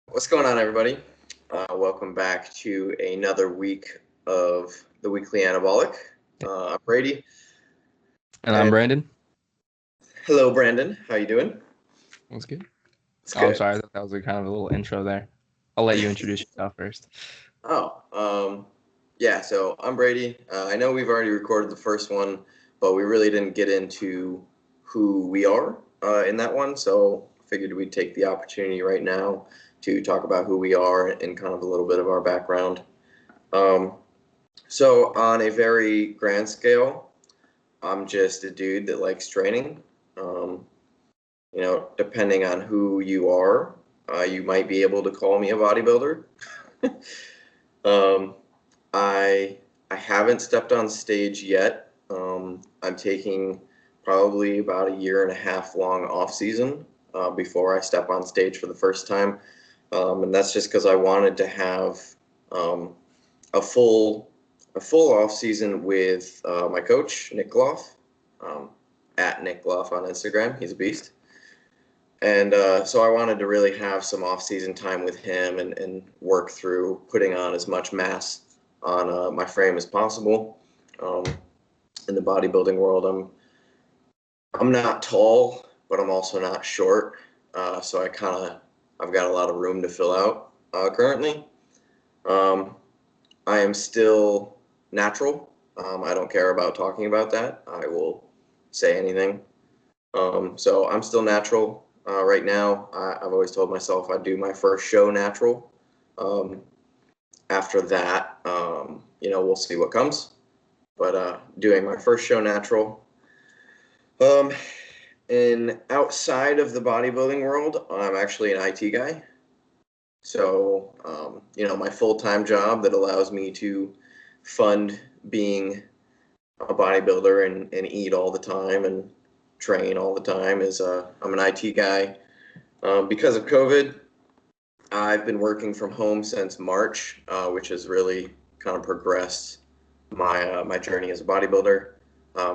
What's going on, everybody? Welcome back to another week of the Weekly Anabolic. I'm Brady. And I'm And Brandon. hello, Brandon. How you doing? That's good. It's Oh, I'm good. sorry. I thought that was a kind of a little intro there. I'll let you introduce yourself first. Oh, yeah. So I'm Brady. I know we've already recorded the first one, but we really didn't get into who we are in that one. So I figured we'd take the opportunity right now to talk about who we are and kind of a little bit of our background. Um, so on a very grand scale, I'm just a dude that likes training. Um, depending on who you are, you might be able to call me a bodybuilder. um, I I haven't stepped on stage yet. I'm taking probably about a year and a half long off season before I step on stage for the first time, and that's just because I wanted to have um, a full off season with my coach Nick Gloff, um, at Nick Gloff on Instagram. He's a beast, and so I wanted to really have some off season time with him and work through putting on as much mass on my frame as possible. Um, in the bodybuilding world, I'm not tall, but I'm also not short, so I've got a lot of room to fill out currently. Um, I am still natural. I don't care about talking about that. I will say anything. So I'm still natural right now. I've always told myself I'd do my first show natural. Um, After that, we'll see what comes. But doing my first show natural. Um, and outside of the bodybuilding world, I'm actually an IT guy. So, my full-time job that allows me to fund being a bodybuilder and eat all the time and train all the time is I'm an IT guy. Because of COVID, I've been working from home since March, which has really kind of progressed my journey as a bodybuilder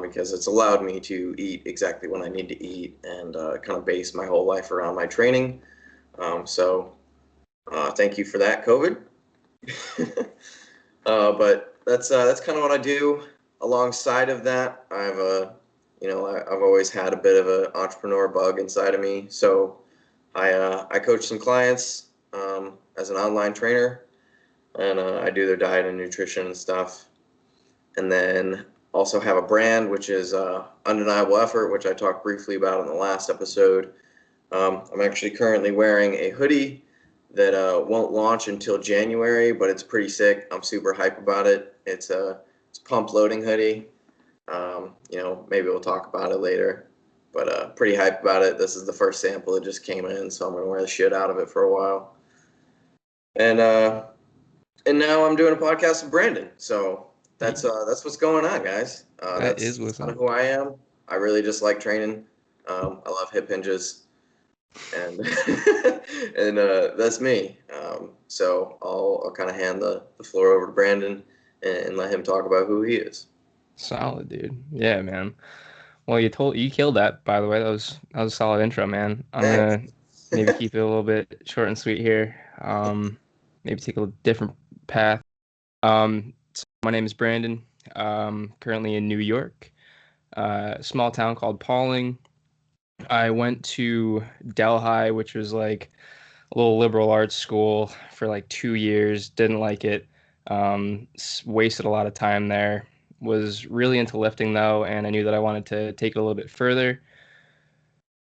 because it's allowed me to eat exactly when I need to eat and kind of base my whole life around my training. So thank you for that, COVID. But that's kind of what I do. Alongside of that, I've always had a bit of an entrepreneur bug inside of me. So I coach some clients as an online trainer, and I do their diet and nutrition and stuff. And then also have a brand, which is Undeniable Effort, which I talked briefly about in the last episode. I'm actually currently wearing a hoodie that won't launch until January, but it's pretty sick. I'm super hype about it. It's a pump loading hoodie. Maybe we'll talk about it later, but pretty hype about it. This is the first sample that just came in, so I'm gonna wear the shit out of it for a while. And now I'm doing a podcast with Brandon. So that's what's going on, guys. That is That's what's kind of up. who I am. I really just like training. I love hip hinges, and and that's me. So I'll kind of hand the floor over to Brandon and let him talk about who he is. Solid, dude. Yeah, man. Well, you killed that, by the way. That was a solid intro, man. I'm Thanks. gonna maybe keep it a little bit short and sweet here. Maybe take a different path. So my name is Brandon. Currently in New York, a small town called Pauling. I went to Delhi, which was like a little liberal arts school for like 2 years. Didn't like it. Wasted a lot of time there. Was really into lifting though, and I knew that I wanted to take it a little bit further.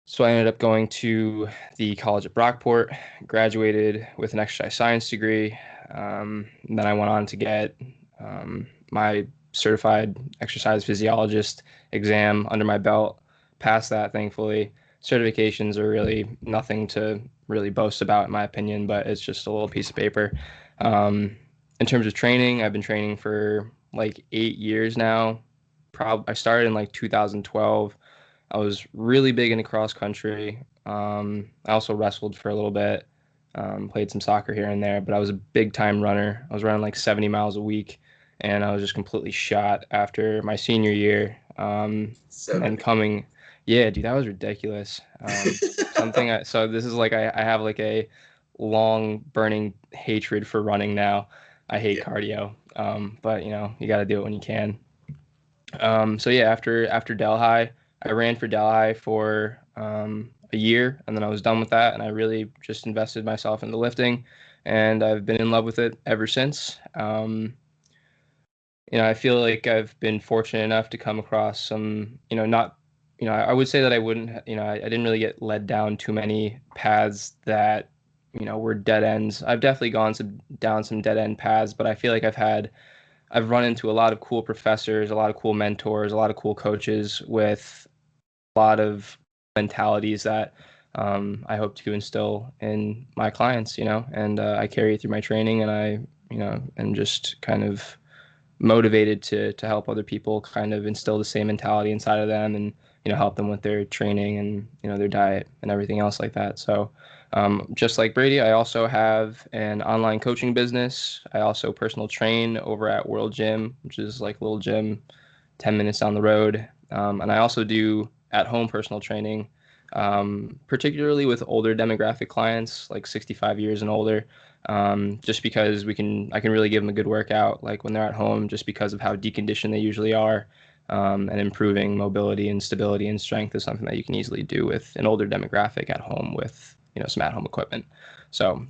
So I ended up going to the college at Brockport, graduated with an exercise science degree. Then I went on to get my certified exercise physiologist exam under my belt. Passed that, thankfully. Certifications are really nothing to really boast about, in my opinion, but it's just a little piece of paper. Um, in terms of training, I've been training for like 8 years now. I started in like 2012. I was really big into cross country. I also wrestled for a little bit, played some soccer here and there, but I was a big time runner. I was running like 70 miles a week, and I was just completely shot after my senior year. And then 70. yeah, dude, that was ridiculous. So this is like I have like a long burning hatred for running now. I hate Yeah. cardio, but you got to do it when you can. So yeah, after Delhi, I ran for Delhi for a year, and then I was done with that, and I really just invested myself into lifting, and I've been in love with it ever since. I feel like I've been fortunate enough to come across some, not, I would say that I wouldn't, I didn't really get led down too many paths that, were dead ends. I've definitely down some dead end paths, but I feel like I've run into a lot of cool professors, a lot of cool mentors, a lot of cool coaches with a lot of mentalities that I hope to instill in my clients, and I carry it through my training, and and just kind of motivated to help other people kind of instill the same mentality inside of them, and help them with their training and their diet and everything else like that. So just like Brady, I also have an online coaching business. I also personal train over at World Gym, which is like a little gym 10 minutes down the road. And I also do at home personal training, particularly with older demographic clients, like 65 years and older, just because I can really give them a good workout, like when they're at home, just because of how deconditioned they usually are. And improving mobility and stability and strength is something that you can easily do with an older demographic at home with, some at-home equipment. So,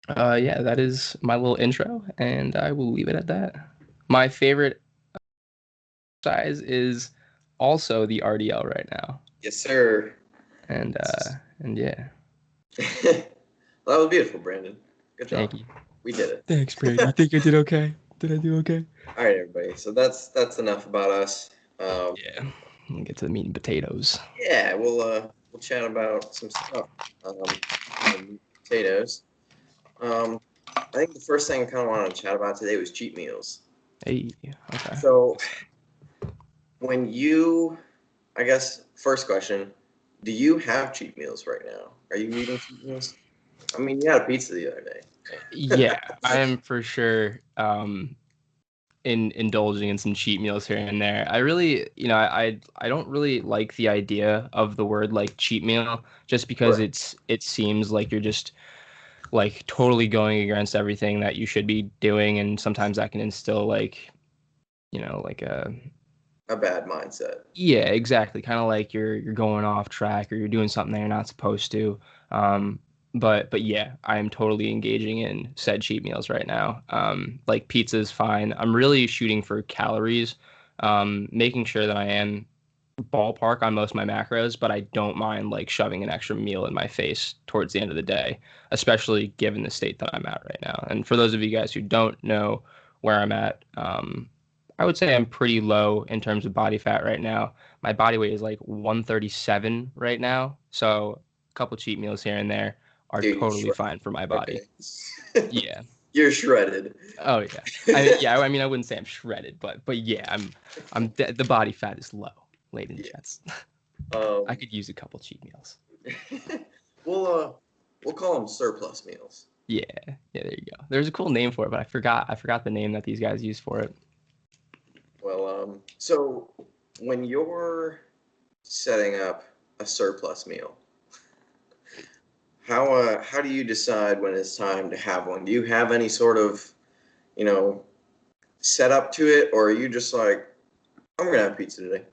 yeah, that is my little intro, and I will leave it at that. My favorite size is also the RDL right now. Yes, sir. And yeah, Well, that was beautiful, Brandon. Good thank job. you. We did it. Thanks, Brady. You think I did okay? Did I do okay? All right, everybody. So that's enough about us. Um, Yeah. We'll get to the meat and potatoes. yeah, we'll chat about some stuff. Potatoes. Um, I think the first thing I kind of wanted to chat about today was cheat meals. Hey, okay. So when you, I guess, first question, do you have cheat meals right now? Are you eating cheat meals? I mean, you had a pizza the other day. Yeah, I am for sure in indulging in some cheat meals here and there. I really, I don't really like the idea of the word like cheat meal just because Right. it seems like you're just like totally going against everything that you should be doing, and sometimes that can instill like, like a A bad mindset. yeah, exactly. Kind of like you're going off track or you're doing something that you're not supposed to. Um, but yeah, I am totally engaging in said cheat meals right now. Like pizza is fine. I'm really shooting for calories, making sure that I am ballpark on most of my macros, but I don't mind like shoving an extra meal in my face towards the end of the day, especially given the state that I'm at right now. And for those of you guys who don't know where I'm at, I would say I'm pretty low in terms of body fat right now. My body weight is like 137 right now, so a couple cheat meals here and there are Dude, you're totally shredded. fine for my body. Okay. Yeah. You're shredded. Oh yeah. I mean I wouldn't say I'm shredded, but yeah, the body fat is low, ladies and Yeah. gents. I Um, could use a couple cheat meals. we'll call them surplus meals. Yeah, yeah, there you go. There's a cool name for it, but I forgot the name that these guys use for it. Well, so when you're setting up a surplus meal, how do you decide when it's time to have one? Do you have any sort of, you know, setup to it, or are you just like, I'm gonna have pizza today?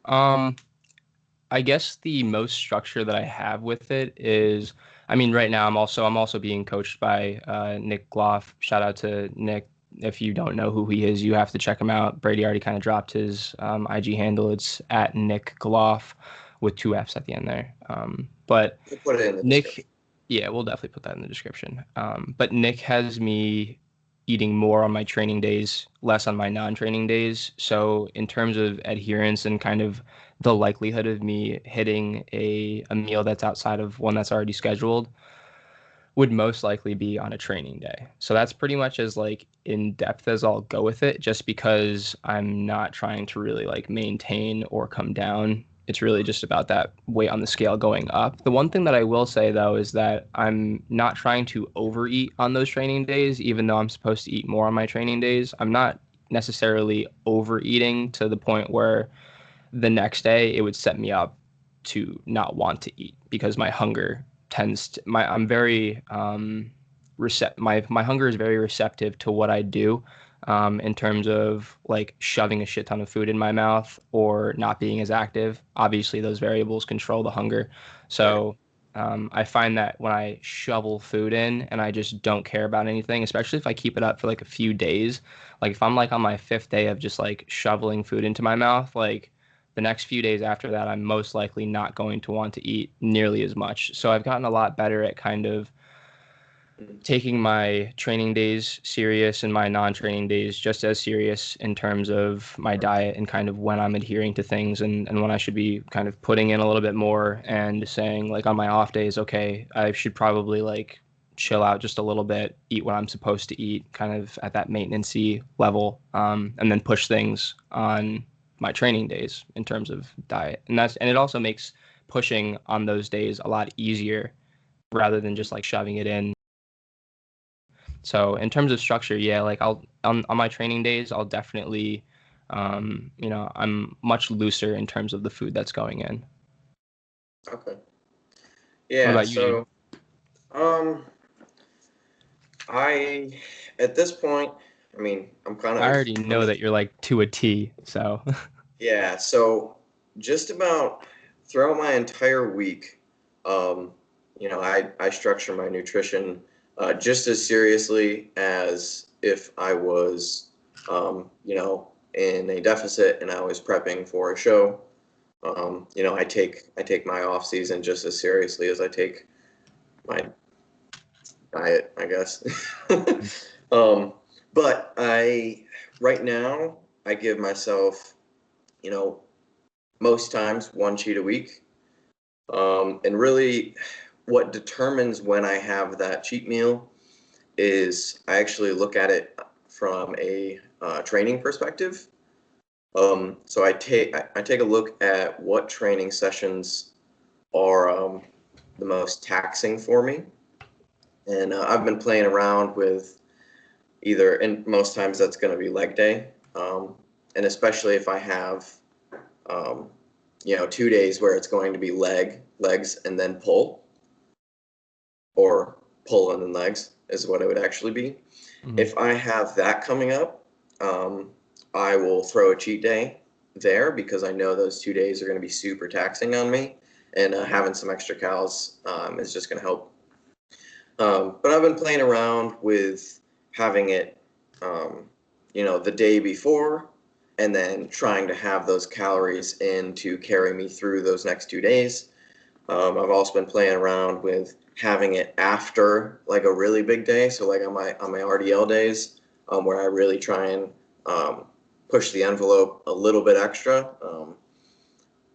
Um, I guess the most structure that I have with it is, I mean, right now I'm also being coached by Nick Gloff. Shout out to Nick. If you don't know who he is, you have to check him out. Brady already kind of dropped his IG handle. It's at Nick Gloff with two F's at the end there. But We'll put it in the Nick, description. yeah, we'll definitely put that in the description. But Nick has me eating more on my training days, less on my non-training days. So in terms of adherence and kind of the likelihood of me hitting a meal that's outside of one that's already scheduled would most likely be on a training day. So that's pretty much as like in depth as I'll go with it, just because I'm not trying to really like maintain or come down. It's really just about that weight on the scale going up. The one thing that I will say though is that I'm not trying to overeat on those training days, even though I'm supposed to eat more on my training days. I'm not necessarily overeating to the point where the next day it would set me up to not want to eat because my hunger I'm very my hunger is very receptive to what I do, in terms of like shoving a shit ton of food in my mouth or not being as active. Obviously, those variables control the hunger. Right. So I find that when I shovel food in and I just don't care about anything, especially if I keep it up for like a few days, like if I'm like on my fifth day of just like shoveling food into my mouth, like the next few days after that, I'm most likely not going to want to eat nearly as much. So I've gotten a lot better at kind of Mhm. taking my training days serious and my non-training days just as serious in terms of my diet and kind of when I'm adhering to things, and when I should be kind of putting in a little bit more and saying like on my off days, okay, I should probably like chill out just a little bit, eat what I'm supposed to eat, kind of at that maintenance-y level, and then push things on my training days in terms of diet. And it also makes pushing on those days a lot easier rather than just like shoving it in. So in terms of structure, yeah, like I'll on my training days, I'll definitely, I'm much looser in terms of the food that's going in. Okay. What Yeah. about you? So, um, I at this point, I mean, I'm kind I of already I'm know that you're like to a T, so yeah. So just about throughout my entire week, um, I structure my nutrition just as seriously as if I was, in a deficit and I was prepping for a show. I take my off season just as seriously as I take my diet, I guess. um, but right now, I give myself, you know, most times one cheat a week. And really, what determines when I have that cheat meal is I actually look at it from a training perspective. So I take a look at what training sessions are the most taxing for me, and I've been playing around with either, and most times that's going to be leg day, and especially if I have, um, 2 days where it's going to be legs, and then pull, or pull and then legs is what it would actually be. Mhm. If I have that coming up, I will throw a cheat day there because I know those 2 days are going to be super taxing on me, and having some extra calories is just going to help. But I've been playing around with having it, the day before, and then trying to have those calories in to carry me through those next 2 days. I've also been playing around with having it after like a really big day, so like on my RDL days, where I really try and um, push the envelope a little bit extra.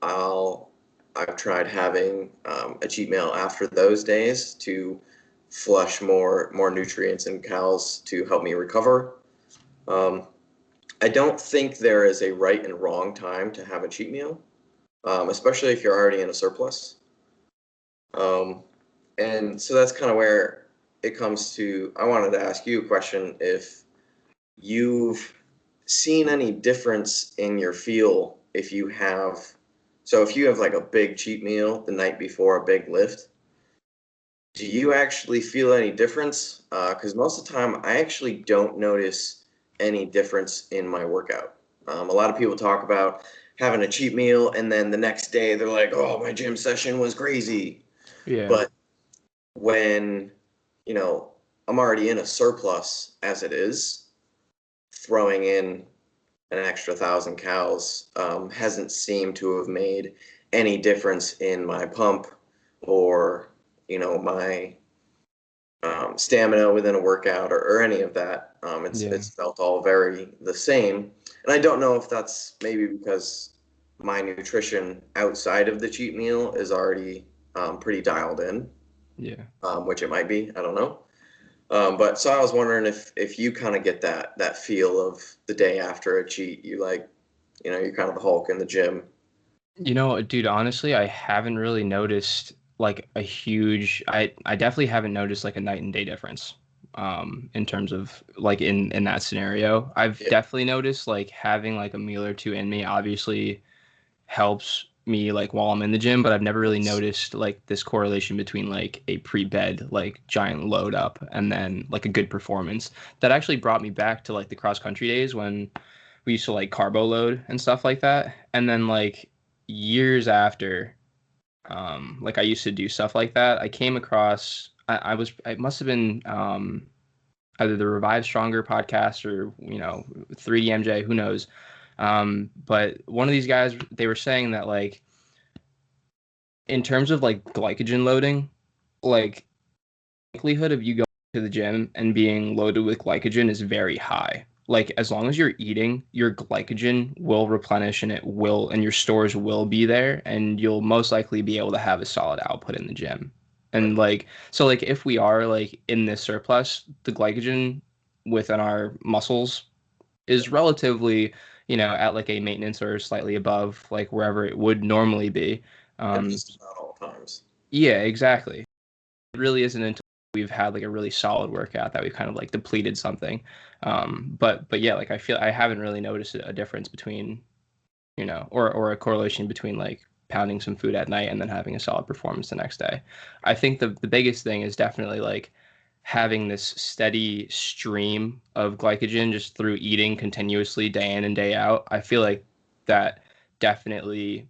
I'll I've tried having a cheat meal after those days to flush more nutrients and calories to help me recover. Um, I don't think there is a right and wrong time to have a cheat meal, especially if you're already in a surplus. Um, and so that's kind of where it comes to. I wanted to ask you a question if you've seen any difference in your feel if you have like a big cheat meal the night before a big lift, do you actually feel any difference? Because most of the time, I actually don't notice any difference in my workout. A lot of people talk about having a cheat meal and then the next day they're like, "Oh, my gym session was crazy." Yeah. But when, you know, I'm already in a surplus as it is, throwing in an extra 1,000 calories hasn't seemed to have made any difference in my pump or, my stamina within a workout or any of that. Yeah. It's felt all very the same, and I don't know if that's maybe because my nutrition outside of the cheat meal is already pretty dialed in, Yeah. which it might be. I don't know. But so I was wondering if you kind of get that feel of the day after a cheat, you're kind of the Hulk in the gym. Dude, honestly, I haven't really noticed like a huge I definitely haven't noticed like a night and day difference in terms of like in that scenario. I've Yeah. definitely noticed like having like a meal or two in me obviously helps me like while I'm in the gym, but I've never really noticed like this correlation between like a pre-bed like giant load up and then like a good performance. That actually brought me back to like the cross country days when we used to like carbo load and stuff like that. And then like years after, like I used to do stuff like that, I came across I must have been either the Revive Stronger podcast or 3DMJ, who knows. But one of these guys, they were saying that like in terms of like glycogen loading, like likelihood of you going to the gym and being loaded with glycogen is very high. Like as long as you're eating, your glycogen will replenish and your stores will be there and you'll most likely be able to have a solid output in the gym. And like so like if we are like in this surplus, the glycogen within our muscles is relatively, at like a maintenance or slightly above like wherever it would normally be. At Um, just about all times. yeah, exactly. It really isn't until we've had like a really solid workout that we've kind of like depleted something. But yeah, like I feel I haven't really noticed a difference between, or a correlation between like pounding some food at night and then having a solid performance the next day. I think the biggest thing is definitely like having this steady stream of glycogen just through eating continuously day in and day out. I feel like that definitely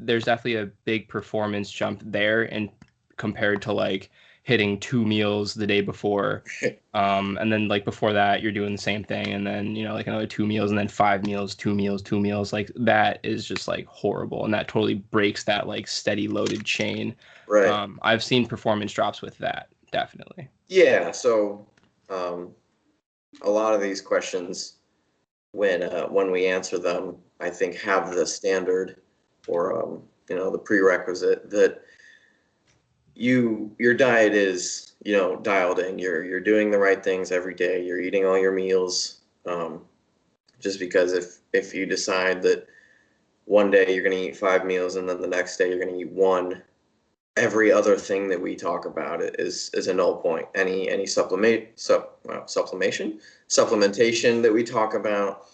there's definitely a big performance jump there and compared to like hitting 2 meals the day before. And then like before that you're doing the same thing and then like another 2 meals and then 5 meals, 2 meals, 2 meals. Like that is just like horrible and that totally breaks that like steady loaded chain. Right. I've seen performance drops with that, definitely. Yeah. So a lot of these questions, when we answer them, I think have the standard or the prerequisite that your diet is dialed in. You're doing the right things every day. You're eating all your meals. Just because if you decide that one day you're going to eat 5 meals and then the next day you're going to eat one, every other thing that we talk about is a null point. Any supplementation that we talk about,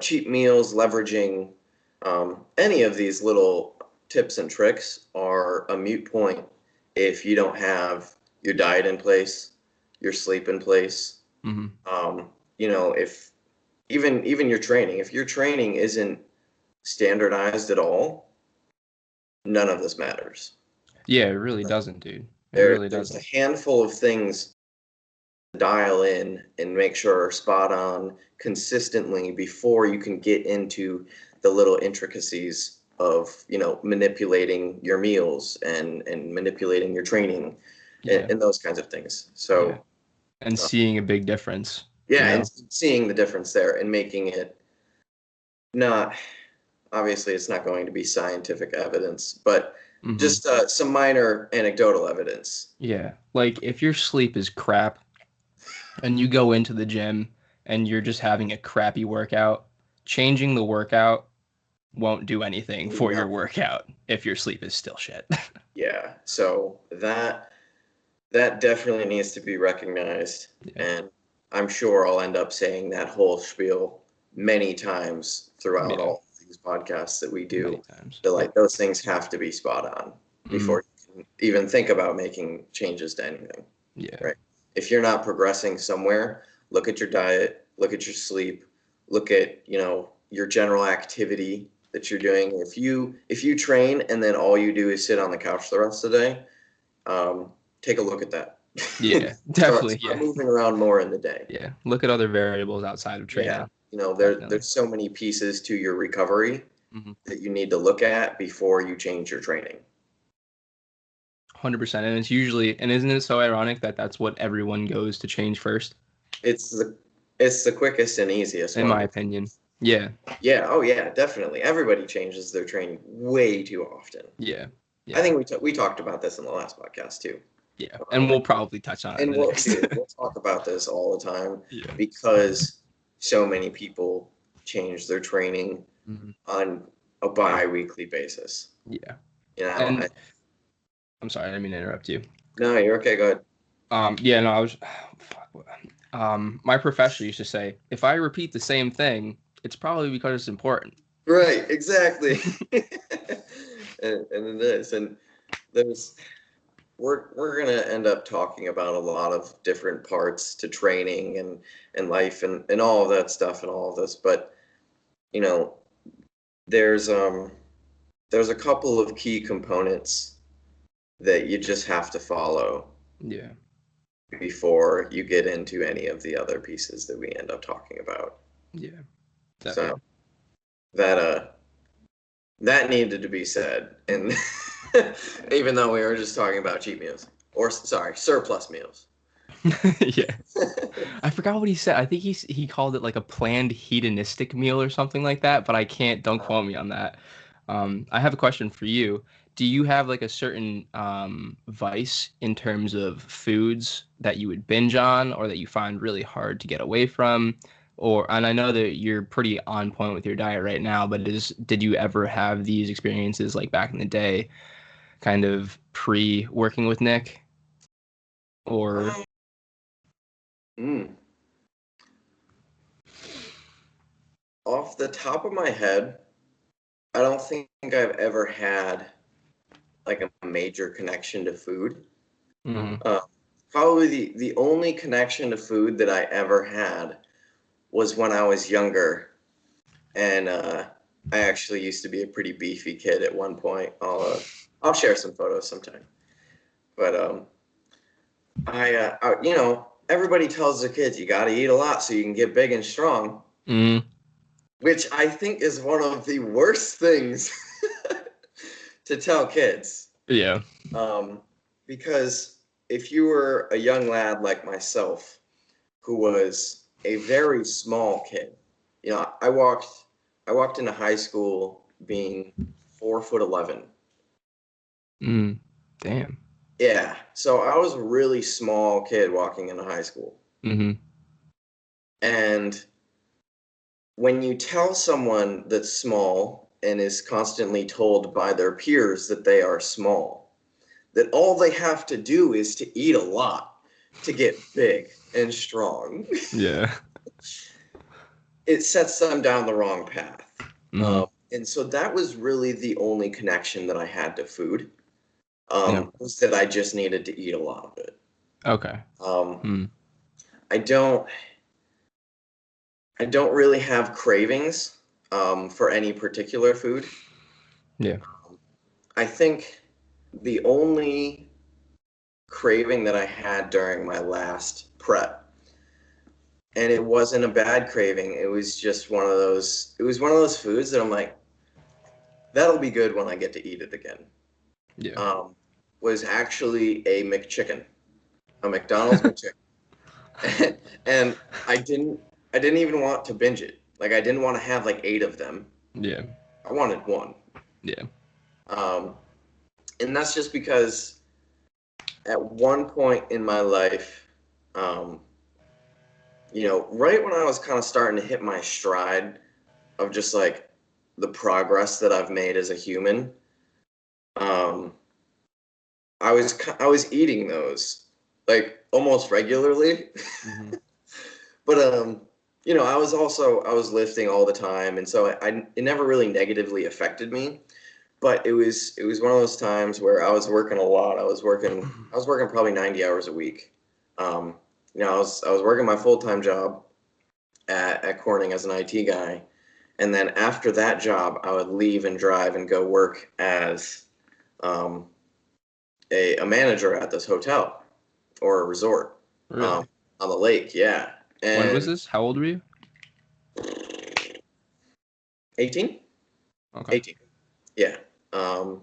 cheap meals, leveraging any of these little tips and tricks are a moot point if you don't have your diet in place, your sleep in place. Mm-hmm. If even your training, if your training isn't standardized at all, none of this matters. Yeah, it really doesn't, dude. It really There's a doesn't. handful of things to dial in and make sure are spot on consistently before you can get into the little intricacies of manipulating your meals and manipulating your training Yeah. and those kinds of things. Yeah. So And seeing a big difference, yeah, and seeing the difference there and making it not, obviously it's not going to be scientific evidence, but Mm-hmm. just some minor anecdotal evidence. Yeah. Like if your sleep is crap and you go into the gym and you're just having a crappy workout, changing the workout won't do anything for your workout if your sleep is still shit. Yeah, so that definitely needs to be recognized, and I'm sure I'll end up saying that whole spiel many times throughout all these podcasts that we do. That those things have to be spot on before you can even think about making changes to anything. Yeah. Right. If you're not progressing somewhere, look at your diet, look at your sleep, look at your general activity that you're doing. If you train and then all you do is sit on the couch the rest of the day, take a look at that. Yeah, definitely. Start moving around more in the day. Yeah, look at other variables outside of training. Yeah, there's so many pieces to your recovery that you need to look at before you change your training. 100%, and it's usually, and isn't it so ironic that that's what everyone goes to change first? It's the quickest and easiest in my opinion. Yeah. Yeah. Oh yeah, definitely. Everybody changes their training way too often. Yeah. I think we talked about this in the last podcast too. Yeah, and we'll probably touch on it. And we'll talk about this all the time because so many people change their training on a bi-weekly basis. Yeah. And I'm sorry, I didn't mean to interrupt you. No, you're okay. Go ahead. Yeah, no, I was. My professor used to say, if I repeat the same thing, it's probably because it's important. Right, exactly. And it is. And there's we're gonna end up talking about a lot of different parts to training and life and all of that stuff and all of this. But you know, there's um there's a couple of key components that you just have to follow Yeah, before you get into any of the other pieces that we end up talking about. yeah, So definitely. that that needed to be said. And even though we were just talking about cheat meals, or sorry, surplus meals. Yeah. I forgot what he said. I think he called it like a planned hedonistic meal or something like that, but I can't, don't quote me on that. I have a question for you. Do you have like a certain vice in terms of foods that you would binge on or that you find really hard to get away from? Or, and I know that you're pretty on point with your diet right now, but did you ever have these experiences like back in the day, kind of pre working with Nick? Or Mm. Off the top of my head, I don't think I've ever had like a major connection to food. Mhm. Uh, Probably the only connection to food that I ever had was when I was younger, and I actually used to be a pretty beefy kid at one point. I'll share some photos sometime. But everybody tells their kids you got to eat a lot so you can get big and strong, Mhm. which I think is one of the worst things to tell kids. Yeah. Um, because if you were a young lad like myself, who was a very small kid, I walked into high school being 4'11". Mm. Damn. Yeah, so I was a really small kid walking into high school. Hmm. And when you tell someone that's small and is constantly told by their peers that they are small, that all they have to do is to eat a lot to get big and strong, Yeah. it sets them down the wrong path. Hmm. And so that was really the only connection that I had to food, Yeah. was that I just needed to eat a lot of it. Okay. Um, Mm. I don't I don't really have cravings for any particular food. Yeah. I think the only craving that I had during my last prep, and it wasn't a bad craving. It was just one of those. It was one of those foods that I'm like, that'll be good when I get to eat it again. Yeah. Um, was actually a McChicken, a McDonald's McChicken, and I didn't even want to binge it. Like I didn't want to have like 8 of them. Yeah. I wanted one. Yeah. Um, and that's just because at one point in my life, um, right when I was kind of starting to hit my stride of just like the progress that I've made as a human, um, I was eating those like almost regularly, Hmm. but I was lifting all the time, and so it never really negatively affected me. But it was one of those times where I was working a lot. I was working probably 90 hours a week. Um, I was working my full-time job at Corning as an IT guy, and then after that job, I would leave and drive and go work as um, a manager at this hotel or a resort um, Really? on the lake. Yeah, When was and this? How old were you? 18, Okay. 18. Yeah. Um,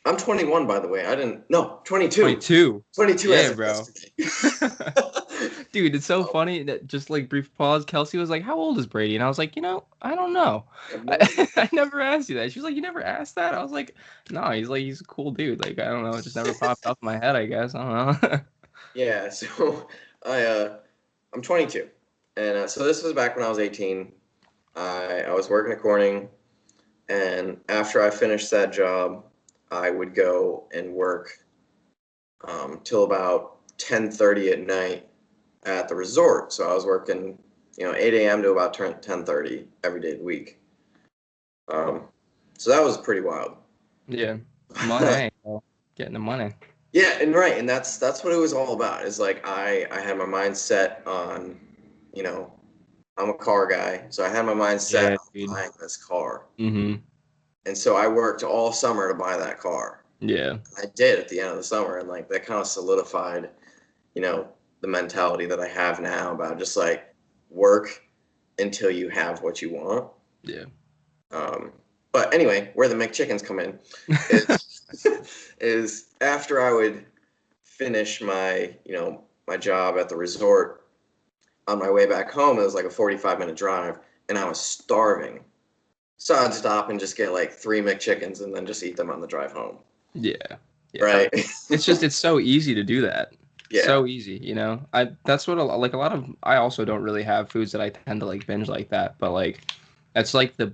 I'm 21, by the way. I didn't. No, 22. 22. 22 as Yeah, of bro. yesterday. Dude, it's so funny that just like brief pause, Kelsey was like, "How old is Brady?" And I was like, I don't know. I have no idea. I never asked you that. She was like, "You never asked that?" I was like, "No." He's a cool dude. Like I don't know, it just never popped up in my head. I guess I don't know. Yeah, so I'm 22, and so this was back when I was 18. I was working at Corning, and after I finished that job, I would go and work till about 10:30 at night at the resort. So I was working, 8 a.m. to about 10:30 every day of the week. Um, so that was pretty wild. Yeah. Money. Well, getting the money. Yeah, and right, and that's what it was all about. Is like I had my mind set on, you know, I'm a car guy, so I had my mind set Yeah, on dude. buying this car, Mm-hmm. and so I worked all summer to buy that car. Yeah. I did at the end of the summer, and like that kind of solidified, you know, the mentality that I have now about just like work until you have what you want. Yeah. Um, but anyway, where the McChickens come in is is after I would finish my, my job at the resort on my way back home, it was like a 45-minute drive, and I was starving. So I'd stop and just get like 3 McChickens and then just eat them on the drive home. Yeah. Yeah. Right? It's so easy to do that. Yeah. So easy, you know. That's what like a lot of I also don't really have foods that I tend to like binge like that, but like that's like the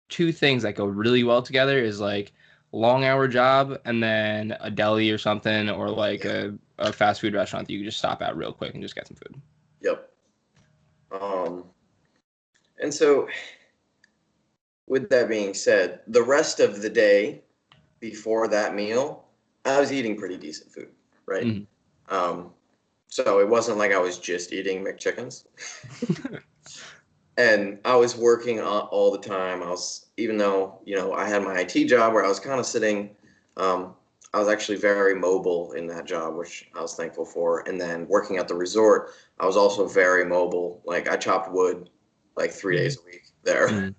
two things that go really well together is like long hour job and then a deli or something or like Yeah. a fast food restaurant that you can just stop at real quick and just get some food. Yep. Um, and so with that being said, the rest of the day before that meal, I was eating pretty decent food, right? Hmm. Um, so it wasn't like I was just eating McChickens. And I was working all the time. I was, even though, I had my IT job where I was kind of sitting, um, I was actually very mobile in that job, which I was thankful for. And then working at the resort, I was also very mobile. Like I chopped wood like 3 days a week there Hmm.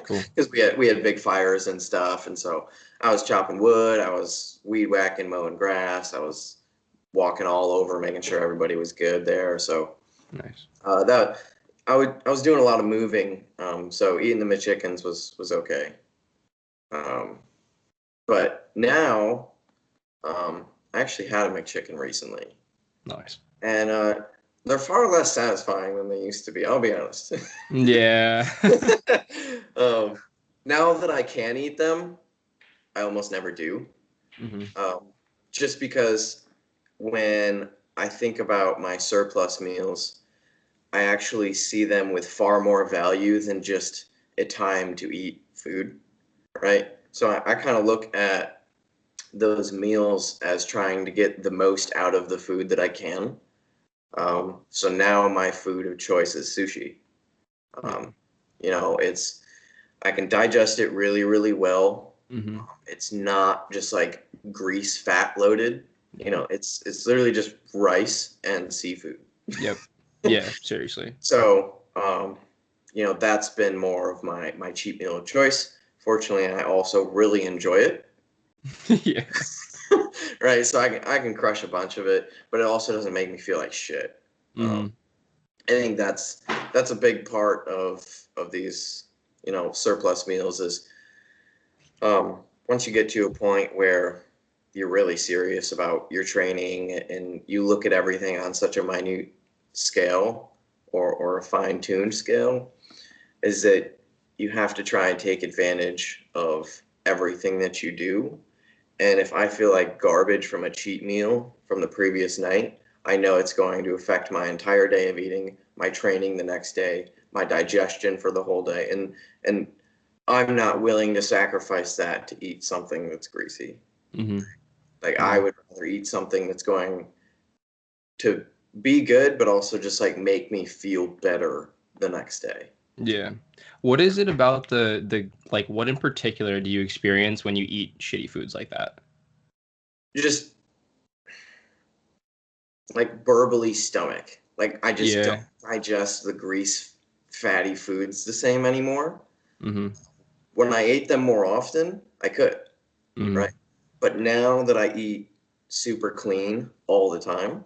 Cool. because we had big fires and stuff. And so I was chopping wood, I was weed whacking, mowing grass, I was walking all over, making sure everybody was good there. So Nice. that I was doing a lot of moving, so eating the McChickens was okay. Um, but now, I actually had a McChicken recently, Nice. and they're far less satisfying than they used to be. I'll be honest. Yeah. um, now that I can eat them, I almost never do, Hmm. um, just because when I think about my surplus meals, I actually see them with far more value than just a time to eat food, right? So I kind of look at those meals as trying to get the most out of the food that I can. So now my food of choice is sushi. Yeah. Um, it's I can digest it really, really well. Hmm. It's not just like grease fat loaded. Yeah. It's literally just rice and seafood. Yep. Yeah, seriously. So, that's been more of my cheat meal of choice. Fortunately, I also really enjoy it. Yeah. Right? So I can crush a bunch of it, but it also doesn't make me feel like shit. Um, Hmm. I think that's a big part of these, surplus meals is, once you get to a point where you're really serious about your training and you look at everything on such a minute scale or a fine-tuned scale, is that you have to try and take advantage of everything that you do. And if I feel like garbage from a cheat meal from the previous night, I know it's going to affect my entire day of eating, my training the next day, my digestion for the whole day. And I'm not willing to sacrifice that to eat something that's greasy. Hmm. Like I Yeah. would rather eat something that's going to be good, but also just like make me feel better the next day. Yeah. What is it about the like what in particular do you experience when you eat shitty foods like that? You just like burbly stomach. Like I just don't Yeah. digest the grease fatty foods the same anymore. Hmm. When I ate them more often, I could, right? Hmm. But now that I eat super clean all the time,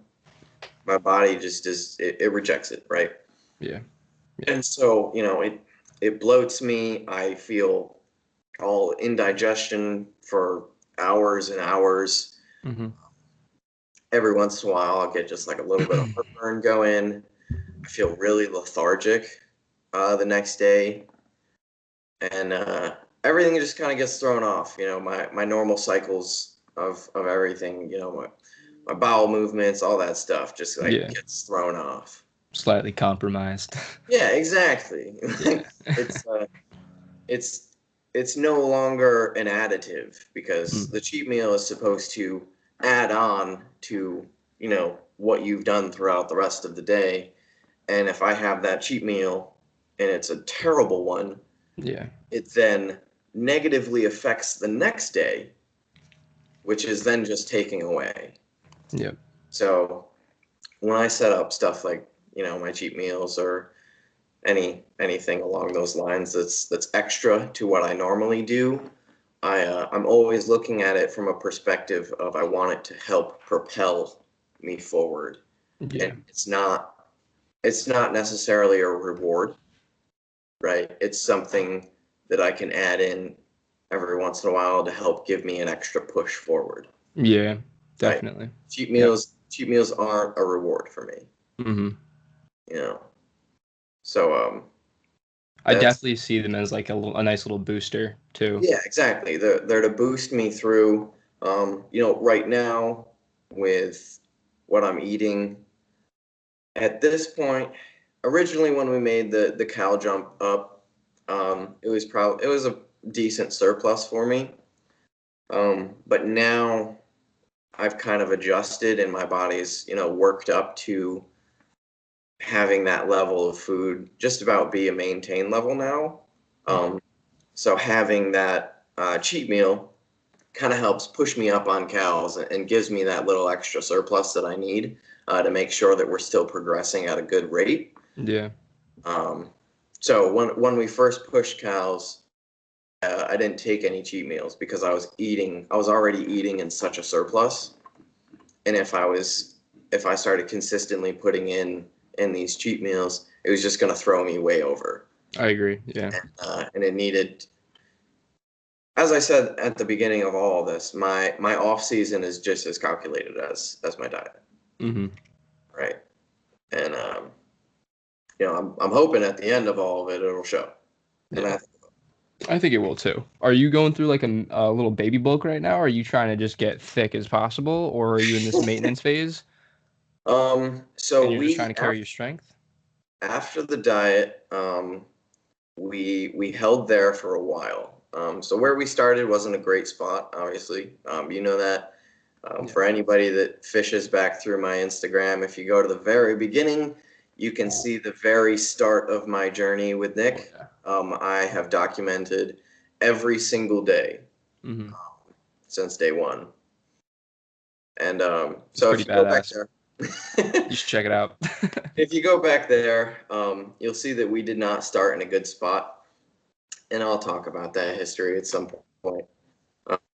my body just it rejects it, right? Yeah. Yeah. And so, it bloats me. I feel all indigestion for hours and hours. Hmm. Every once in a while, I'll get just like a little bit of heartburn going. I feel really lethargic the next day, and everything just kind of gets thrown off. My normal cycles of everything. My bowel movements, all that stuff, just like Yeah. gets thrown off. Slightly compromised. Yeah, exactly. Yeah. Like it's it's no longer an additive because Mm. the cheat meal is supposed to add on to, what you've done throughout the rest of the day. And if I have that cheat meal and it's a terrible one, Yeah. it then negatively affects the next day, which is then just taking away. Yep. So when I set up stuff like, my cheat meals or anything along those lines that's extra to what I normally do, I'm always looking at it from a perspective of I want it to help propel me forward, and Yeah. it's not necessarily a reward, right? It's something that I can add in every once in a while to help give me an extra push forward, Yeah. right? Definitely. Cheat Yep. meals, cheat meals aren't a reward for me, Hmm. you know. So I that's definitely see them as like a nice little booster too. yeah, exactly. They're to boost me through. Right now with what I'm eating at this point. Originally, when we made the cow jump up, it was a decent surplus for me. But now I've kind of adjusted, and my body's worked up to having that level of food just about be a maintained level now. Yeah. Um, so having that cheat meal kind of helps push me up on cows and gives me that little extra surplus that I need to make sure that we're still progressing at a good rate. Yeah. Um, so when we first pushed cows, I didn't take any cheat meals because I was already eating in such a surplus, and if I started consistently putting in these cheat meals, it was just going to throw me way over, I agree. Yeah. and it needed. As I said at the beginning of all of this, my off season is just as calculated as my diet, Hmm. right? And I'm hoping at the end of all of it, it'll show. And Yeah. I think it will too. Are you going through like a little baby bulk right now? Or are you trying to just get thick as possible, or are you in this maintenance phase and so you're just trying we to carry your strength? after the diet, we held there for a while. So where we started wasn't a great spot, obviously. You know that. Yeah. For anybody that fishes back through my Instagram, if you go to the very beginning, you can see the very start of my journey with Oh Nick. yeah. I have documented every single day Hmm. since day one. And It's so pretty if you go back badass. there, You should check it out. if you go back there, you'll see that we did not start in a good spot. And I'll talk about that history at some point.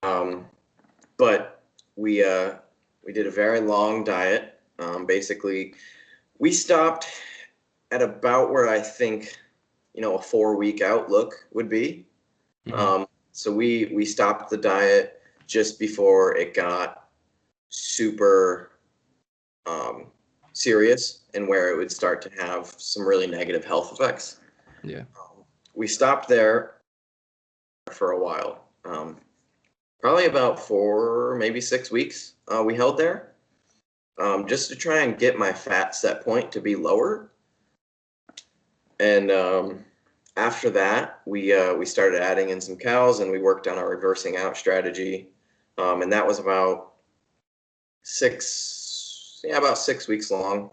Um, but we did a very long diet. Basically, we stopped at about where I think a 4 week outlook would be. Hmm. So we stopped the diet just before it got super um, serious and where it would start to have some really negative health effects. Yeah. We stopped there for a while, probably about 4, maybe 6 weeks. We held there just to try and get my fat set point to be lower. And after that, we started adding in some cows, and we worked on our reversing out strategy. And that was about 6 weeks long.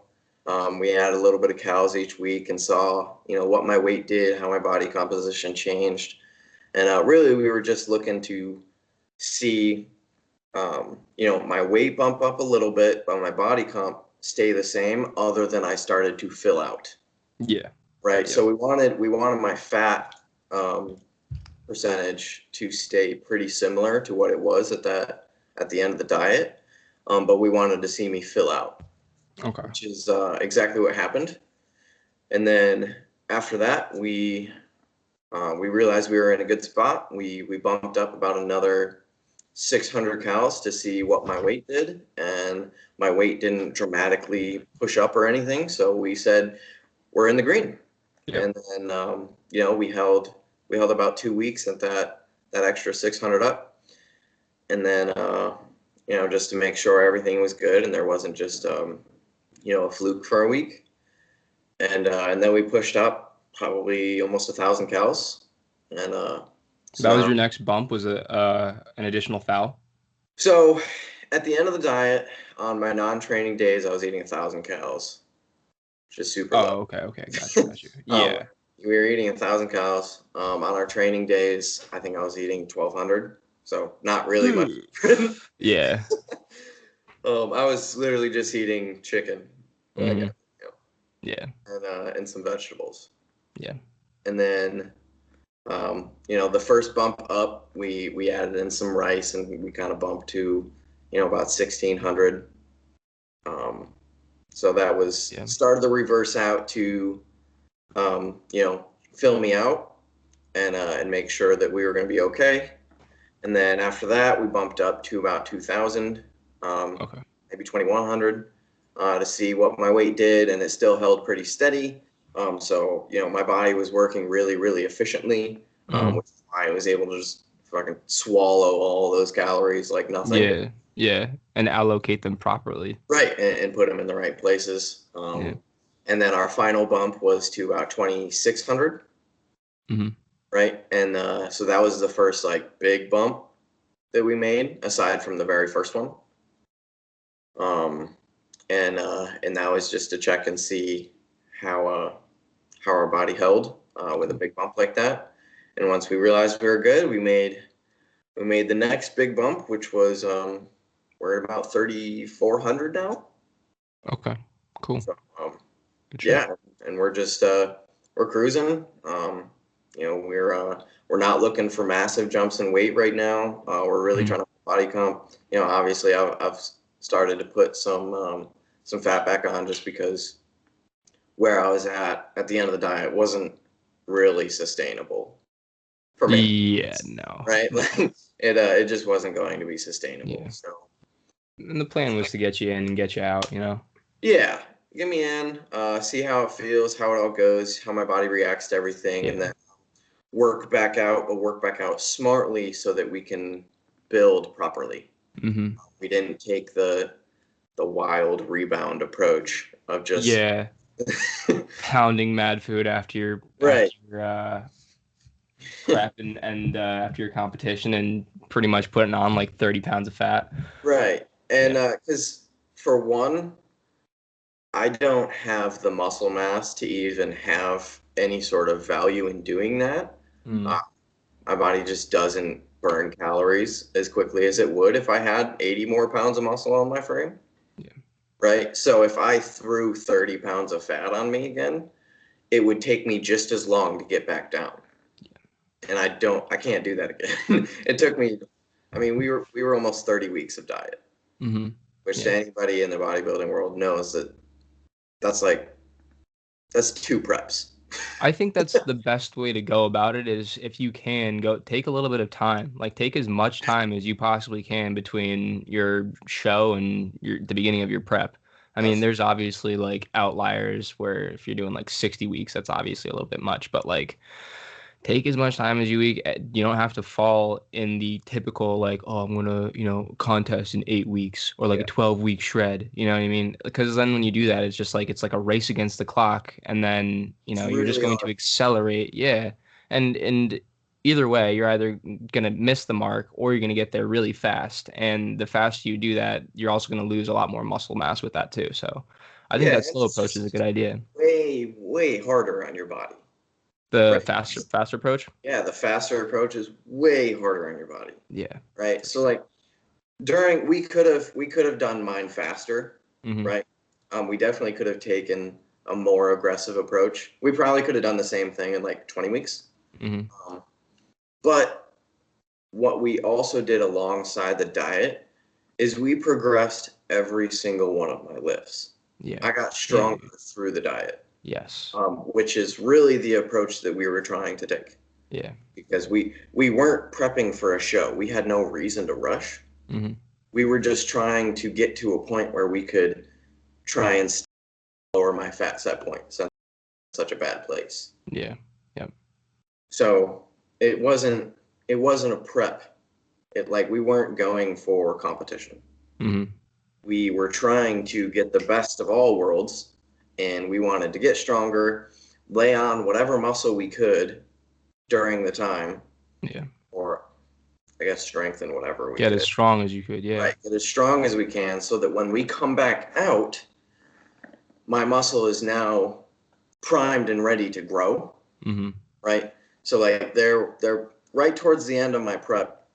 We had a little bit of cows each week and saw, what my weight did, how my body composition changed, and really we were just looking to see, my weight bump up a little bit, but my body comp stay the same, other than I started to fill out. Yeah. Right. Yep. So we wanted my fat percentage to stay pretty similar to what it was at the end of the diet, but we wanted to see me fill out, Okay. which is exactly what happened. And then after that, we realized we were in a good spot. We bumped up about another 600 cows to see what my weight did, and my weight didn't dramatically push up or anything. So we said we're in the green. Yep. And then we held about 2 weeks at that extra 600 up, and then just to make sure everything was good and there wasn't just a fluke for a week, and then we pushed up probably almost 1,000 cows, and That was So, your next bump, was an additional foul? so at the end of the diet, on my non-training days, I was eating 1,000 calories, which is super low. Oh, okay. Got you. um, Yeah. we were eating 1,000 calories. On our training days, I think I was eating 1,200. So not really much. Yeah. I was literally just eating chicken, like, Hmm. Yeah. and some vegetables. Yeah. And then, the first bump up, we added in some rice, and we kind of bumped to, about 1,600. Um, so that was Yeah. started the reverse out to, fill me out and make sure that we were going to be okay. And then after that, we bumped up to about 2,000, Okay. maybe 2,100, to see what my weight did, and it still held pretty steady. So my body was working really, really efficiently, Hmm. which is why I was able to just fucking swallow all those calories like nothing. Yeah. Yeah. And allocate them properly. Right, and put them in the right places. Yeah. And then our final bump was to about 2,600. Hmm. Right, and so that was the first like big bump that we made, aside from the very first one. Um, and that was just to check and see how uh, how our body held with a Cool. big bump like that. And once we realized we were good, we made the next big bump, which was we're at about 3,400 now. Okay. Cool. So Good shit. yeah, and we're just we're cruising. We're not looking for massive jumps in weight right now. We're really Hmm. trying to body comp. Obviously, I've started to put some fat back on, just because where I was at the end of the diet wasn't really sustainable for me, Yeah. No. right? No. Like it just wasn't going to be sustainable. Yeah. So And the plan was to get you in and get you out. yeah, get me in, see how it feels, how it all goes, how my body reacts to everything, and Yeah. then work back out smartly so that we can build properly. Hmm. We didn't take the wild rebound approach of just Yeah. Pounding mad food after right, your prep and after your competition and pretty much putting on like 30 pounds of fat. right. And Yeah. because for one, I don't have the muscle mass to even have any sort of value in doing that. Mm. Uh, my body just doesn't burn calories as quickly as it would if I had 80 more pounds of muscle on my frame. Yeah. Right. So if I threw 30 pounds of fat on me again, it would take me just as long to get back down. And I can't do that again. It took me, I mean, we were almost 30 weeks of diet, Hmm. which to Yeah. anybody in the bodybuilding world knows that that's like, that's two preps. I think that's the best way to go about it is if you can go take a little bit of time, like take as much time as you possibly can between your show and the beginning of your prep. I mean, That's there's obviously like outliers where if you're doing like 60 weeks, that's obviously a little bit much, but like take as much time as you week. You don't have to fall in the typical like, oh, I'm gonna, contest in 8 weeks or like a yeah, 12-week shred. You know what I mean? Because then when you do that, it's like a race against the clock, and then it's you're just really going to hard. accelerate. Yeah, and either way, you're either gonna miss the mark or you're gonna get there really fast. And the faster you do that, you're also gonna lose a lot more muscle mass with that too. So, I think Yeah, that and slow it's approach is a just good idea. way, way harder on your body. The Right. faster approach. Yeah, the faster approach is way harder on your body. Yeah, Right. for So sure. like during we could have done mine faster, Hmm. right? We definitely could have taken a more aggressive approach. We probably could have done the same thing in like 20 weeks. Hmm. Um, but what we also did alongside the diet is we progressed every single one of my lifts. Yeah. I got Yeah. stronger through the diet, Yes. which is really the approach that we were trying to take, Yeah. because we weren't prepping for a show. We had no reason to rush. Hmm. We were just trying to get to a point where we could try and lower my fat set point, since it's such a bad place. Yeah. Yep. So it wasn't a prep. We weren't going for competition. Hmm. We were trying to get the best of all worlds, and we wanted to get stronger, lay on whatever muscle we could during the time, Yeah. or I guess strengthen whatever we Get as could. strong as you could. Yeah. Right, get as strong as we can so that when we come back out, my muscle is now primed and ready to grow. Mm-hmm. Right. So like they're right towards the end of my prep,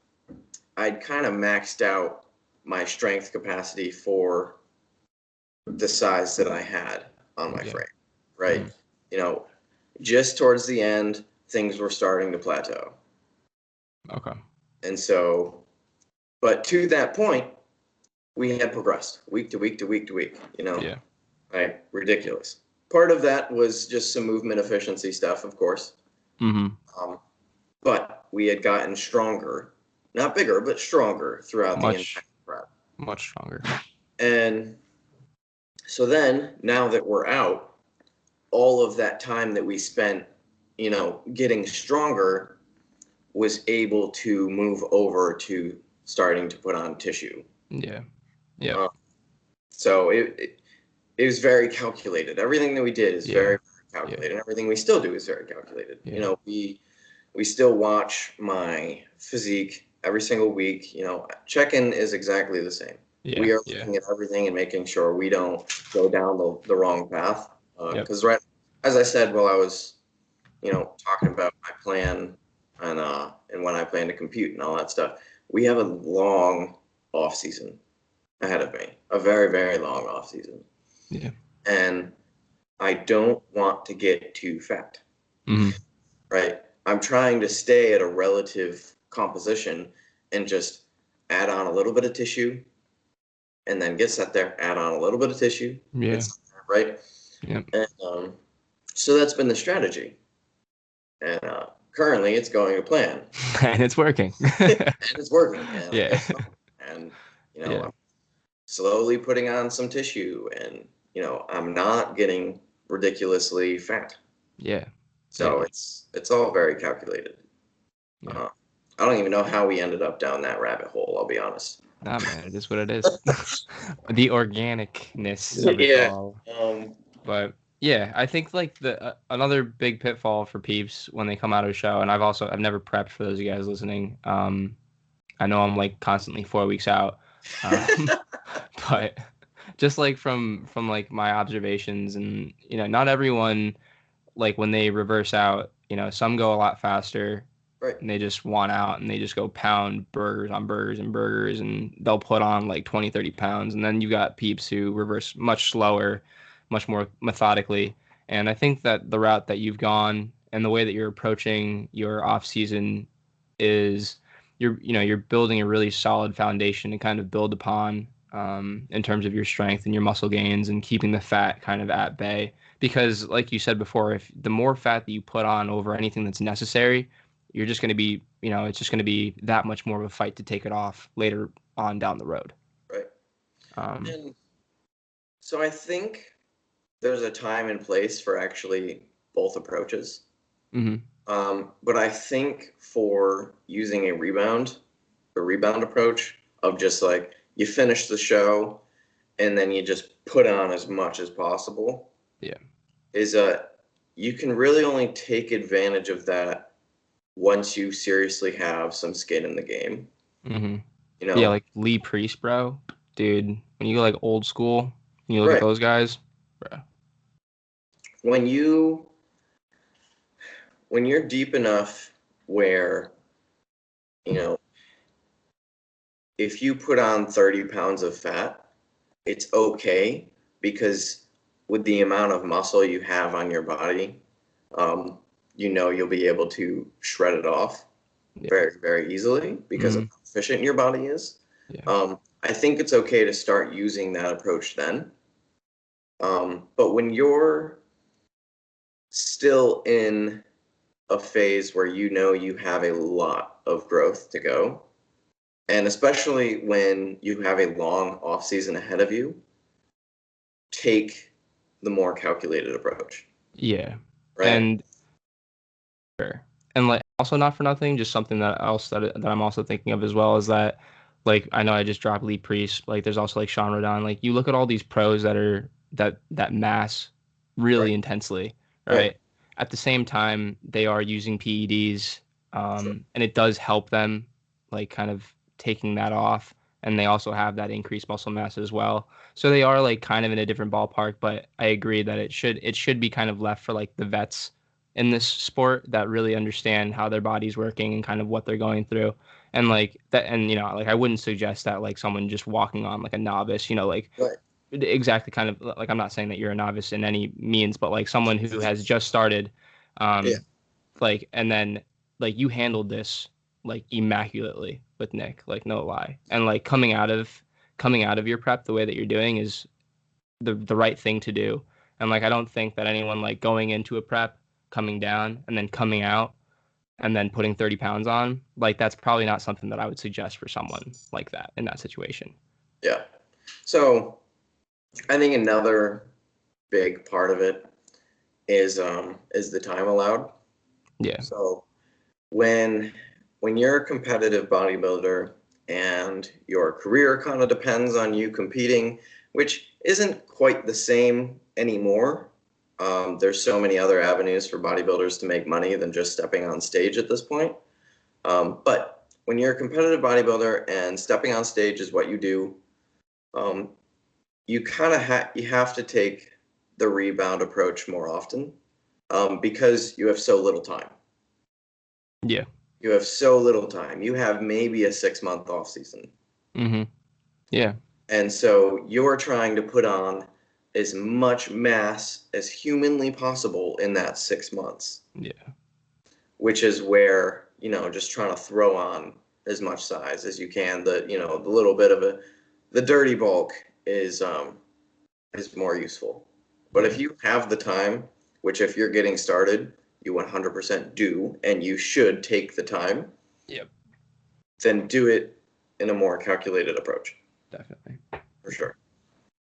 I'd kind of maxed out my strength capacity for the size that I had on my Yeah. frame. Right. Mm-hmm. You know, just towards the end, things were starting to plateau. Okay. And so, but to that point, we had progressed week to week to week to week, Yeah. right? Ridiculous. Part of that was just some movement efficiency stuff, of course. Mm-hmm. But we had gotten stronger, not bigger, but stronger throughout the entire prep. Much stronger. And so then, now that we're out, all of that time that we spent, getting stronger was able to move over to starting to put on tissue. Yeah. Yeah. So it was very calculated. Everything that we did is very calculated. And everything we still do is very calculated. Yeah. We still watch my physique every single week. Check-in is exactly the same. Yeah. We are looking at everything and making sure we don't go down the wrong path. Because right, as I said, while I was, talking about my plan and when I plan to compute and all that stuff, we have a long off season ahead of me, a very, very long off season. Yeah. And I don't want to get too fat. Mm-hmm. Right? I'm trying to stay at a relative composition and just add on a little bit of tissue and then get set there, add on a little bit of tissue. Yeah. Right? Yep. And so that's been the strategy. And currently it's going to plan. And it's working. And it's working. And Yeah. And, I'm slowly putting on some tissue and, I'm not getting ridiculously fat. Yeah. So it's all very calculated. Yeah. I don't even know how we ended up down that rabbit hole, I'll be honest. Nah, man, it is what it is. The organicness of it all. But yeah, I think like the another big pitfall for peeps when they come out of a show, and I've never prepped for those of you guys listening. I know I'm like constantly 4 weeks out, but just like from like my observations, and not everyone, like when they reverse out, some go a lot faster. Right. And they just want out and they just go pound burgers on burgers and burgers, and they'll put on like 20, 30 pounds. And then you got peeps who reverse much slower, much more methodically. And I think that the route that you've gone and the way that you're approaching your off season is you're building a really solid foundation to kind of build upon, in terms of your strength and your muscle gains and keeping the fat kind of at bay. Because like you said before, if the more fat that you put on over anything that's necessary, you're just going to be, it's just going to be that much more of a fight to take it off later on down the road. Right. And so I think there's a time and place for actually both approaches. Mm-hmm. But I think for using a rebound approach of just like you finish the show and then you just put on as much as possible. Yeah. Is you can really only take advantage of that once you seriously have some skin in the game. Mm-hmm. Yeah, like Lee Priest, bro. Dude, when you go like old school, and you look at those guys, bro. When you're deep enough where, if you put on 30 pounds of fat, it's okay because with the amount of muscle you have on your body, you'll be able to shred it off very, very easily because of how efficient your body is. Yeah. I think it's okay to start using that approach then. But when you're still in a phase where you have a lot of growth to go, and especially when you have a long off season ahead of you, take the more calculated approach. Yeah. Right. And like also not for nothing, just something that I'm also thinking of as well is that, like, I know I just dropped Lee Priest, like there's also like Sean Rodon. Like you look at all these pros that mass really intensely, right? At the same time, they are using PEDs Sure. And it does help them, like kind of taking that off. And they also have that increased muscle mass as well. So they are like kind of in a different ballpark, but I agree that it should be kind of left for like the vets in this sport that really understand how their body's working and kind of what they're going through. And like that, and like I wouldn't suggest that like someone just walking on like a novice, like Right. exactly kind of like I'm not saying that you're a novice in any means, but like someone who has just started, Yeah. um, like and then like you handled this like immaculately with Nick, like no lie, and like coming out of your prep the way that you're doing is the right thing to do. And like I don't think that anyone like going into a prep, coming down, and then coming out and then putting 30 pounds on, like that's probably not something that I would suggest for someone like that in that situation. Yeah. So I think another big part of it is the time allowed. Yeah. So when you're a competitive bodybuilder and your career kind of depends on you competing, which isn't quite the same anymore. There's so many other avenues for bodybuilders to make money than just stepping on stage at this point. But when you're a competitive bodybuilder and stepping on stage is what you do, um, you kind of you have to take the rebound approach more often, because you have so little time. Yeah. You have so little time. You have maybe a 6 month off season. Mm-hmm. Yeah. And so you're trying to put on as much mass as humanly possible in that 6 months, Yeah. which is where, just trying to throw on as much size as you can. The little bit of the dirty bulk is more useful. But if Yeah. you have the time, which if you're getting started, you 100% do, and you should take the time, Yep. then do it in a more calculated approach, Definitely. for sure.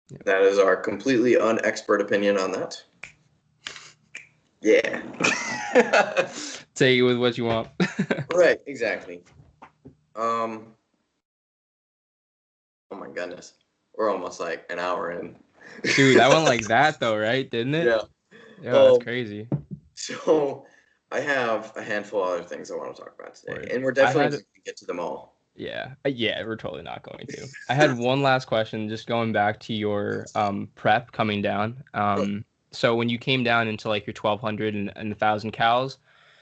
Yep. That is our completely unexpert opinion on that. Yeah. Take it with what you want. Right, exactly. Um, oh my goodness. We're almost like an hour in. Dude, that went like that though, right? Didn't it? Yeah. Yeah, that's Um, crazy. so I have a handful of other things I want to talk about today, Word. and we're I definitely had going to get to them all. yeah, we're totally not going to. I had one last question, just going back to your prep coming down. Sure. So when you came down into like your 1200 and 1000 cals,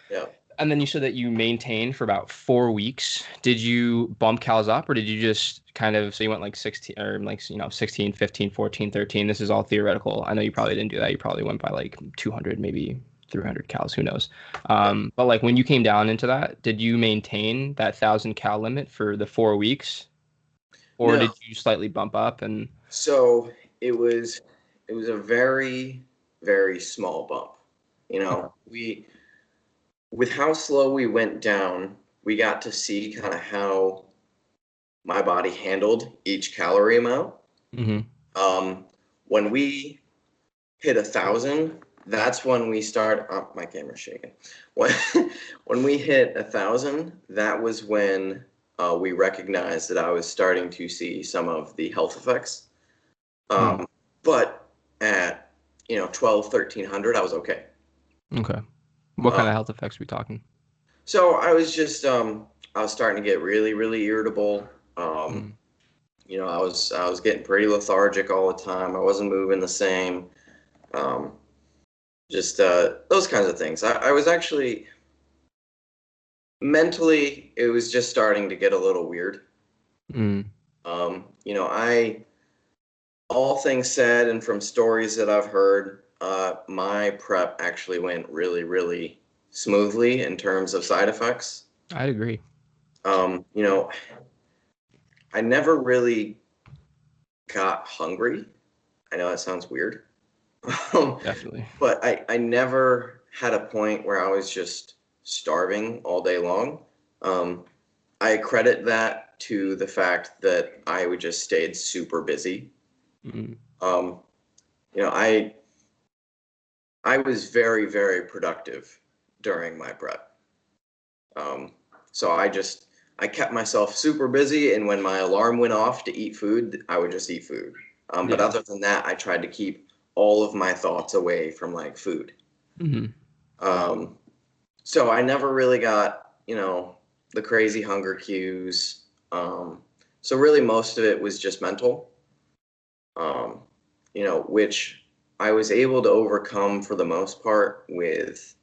Yeah. and then you said that you maintained for about 4 weeks. Did you bump cals up or did you just kind of, so you went like 16 or like, 16, 15, 14, 13. This is all theoretical. I know you probably didn't do that. You probably went by like 200, maybe 300 cals, who knows? Yeah. But like when you came down into that, did you maintain that 1000 cal limit for the 4 weeks or No. did you slightly bump up and So it was a very, very small bump. okay. We with how slow we went down, we got to see kind of how my body handled each calorie amount. Mm-hmm. Um, when we hit 1,000, that's when we start. Oh, my camera's shaking. When when we hit 1,000, that was when we recognized that I was starting to see some of the health effects. Mm. But at 12, 1,300, I was okay. Okay. What Uh, kind of health effects are we talking? so I was just I was starting to get really, really irritable. Um, Mm. I was getting pretty lethargic all the time. I wasn't moving the same. Um, just those kinds of things. I was actually mentally, it was just starting to get a little weird. Mm. I all things said, and from stories that I've heard, my prep actually went really, really smoothly in terms of side effects. I'd agree. Um, you know, I never really got hungry. I know that sounds weird. Um, Definitely. but I never had a point where I was just starving all day long. Um, I credit that to the fact that I would just stayed super busy. Mm. Um, I was very, very productive during my prep. Um, so I kept myself super busy, and when my alarm went off to eat food, I would just eat food. But Yeah. other than that, I tried to keep all of my thoughts away from like food. Hmm. Um, so I never really got the crazy hunger cues. So really most of it was just mental, um, which I was able to overcome for the most part with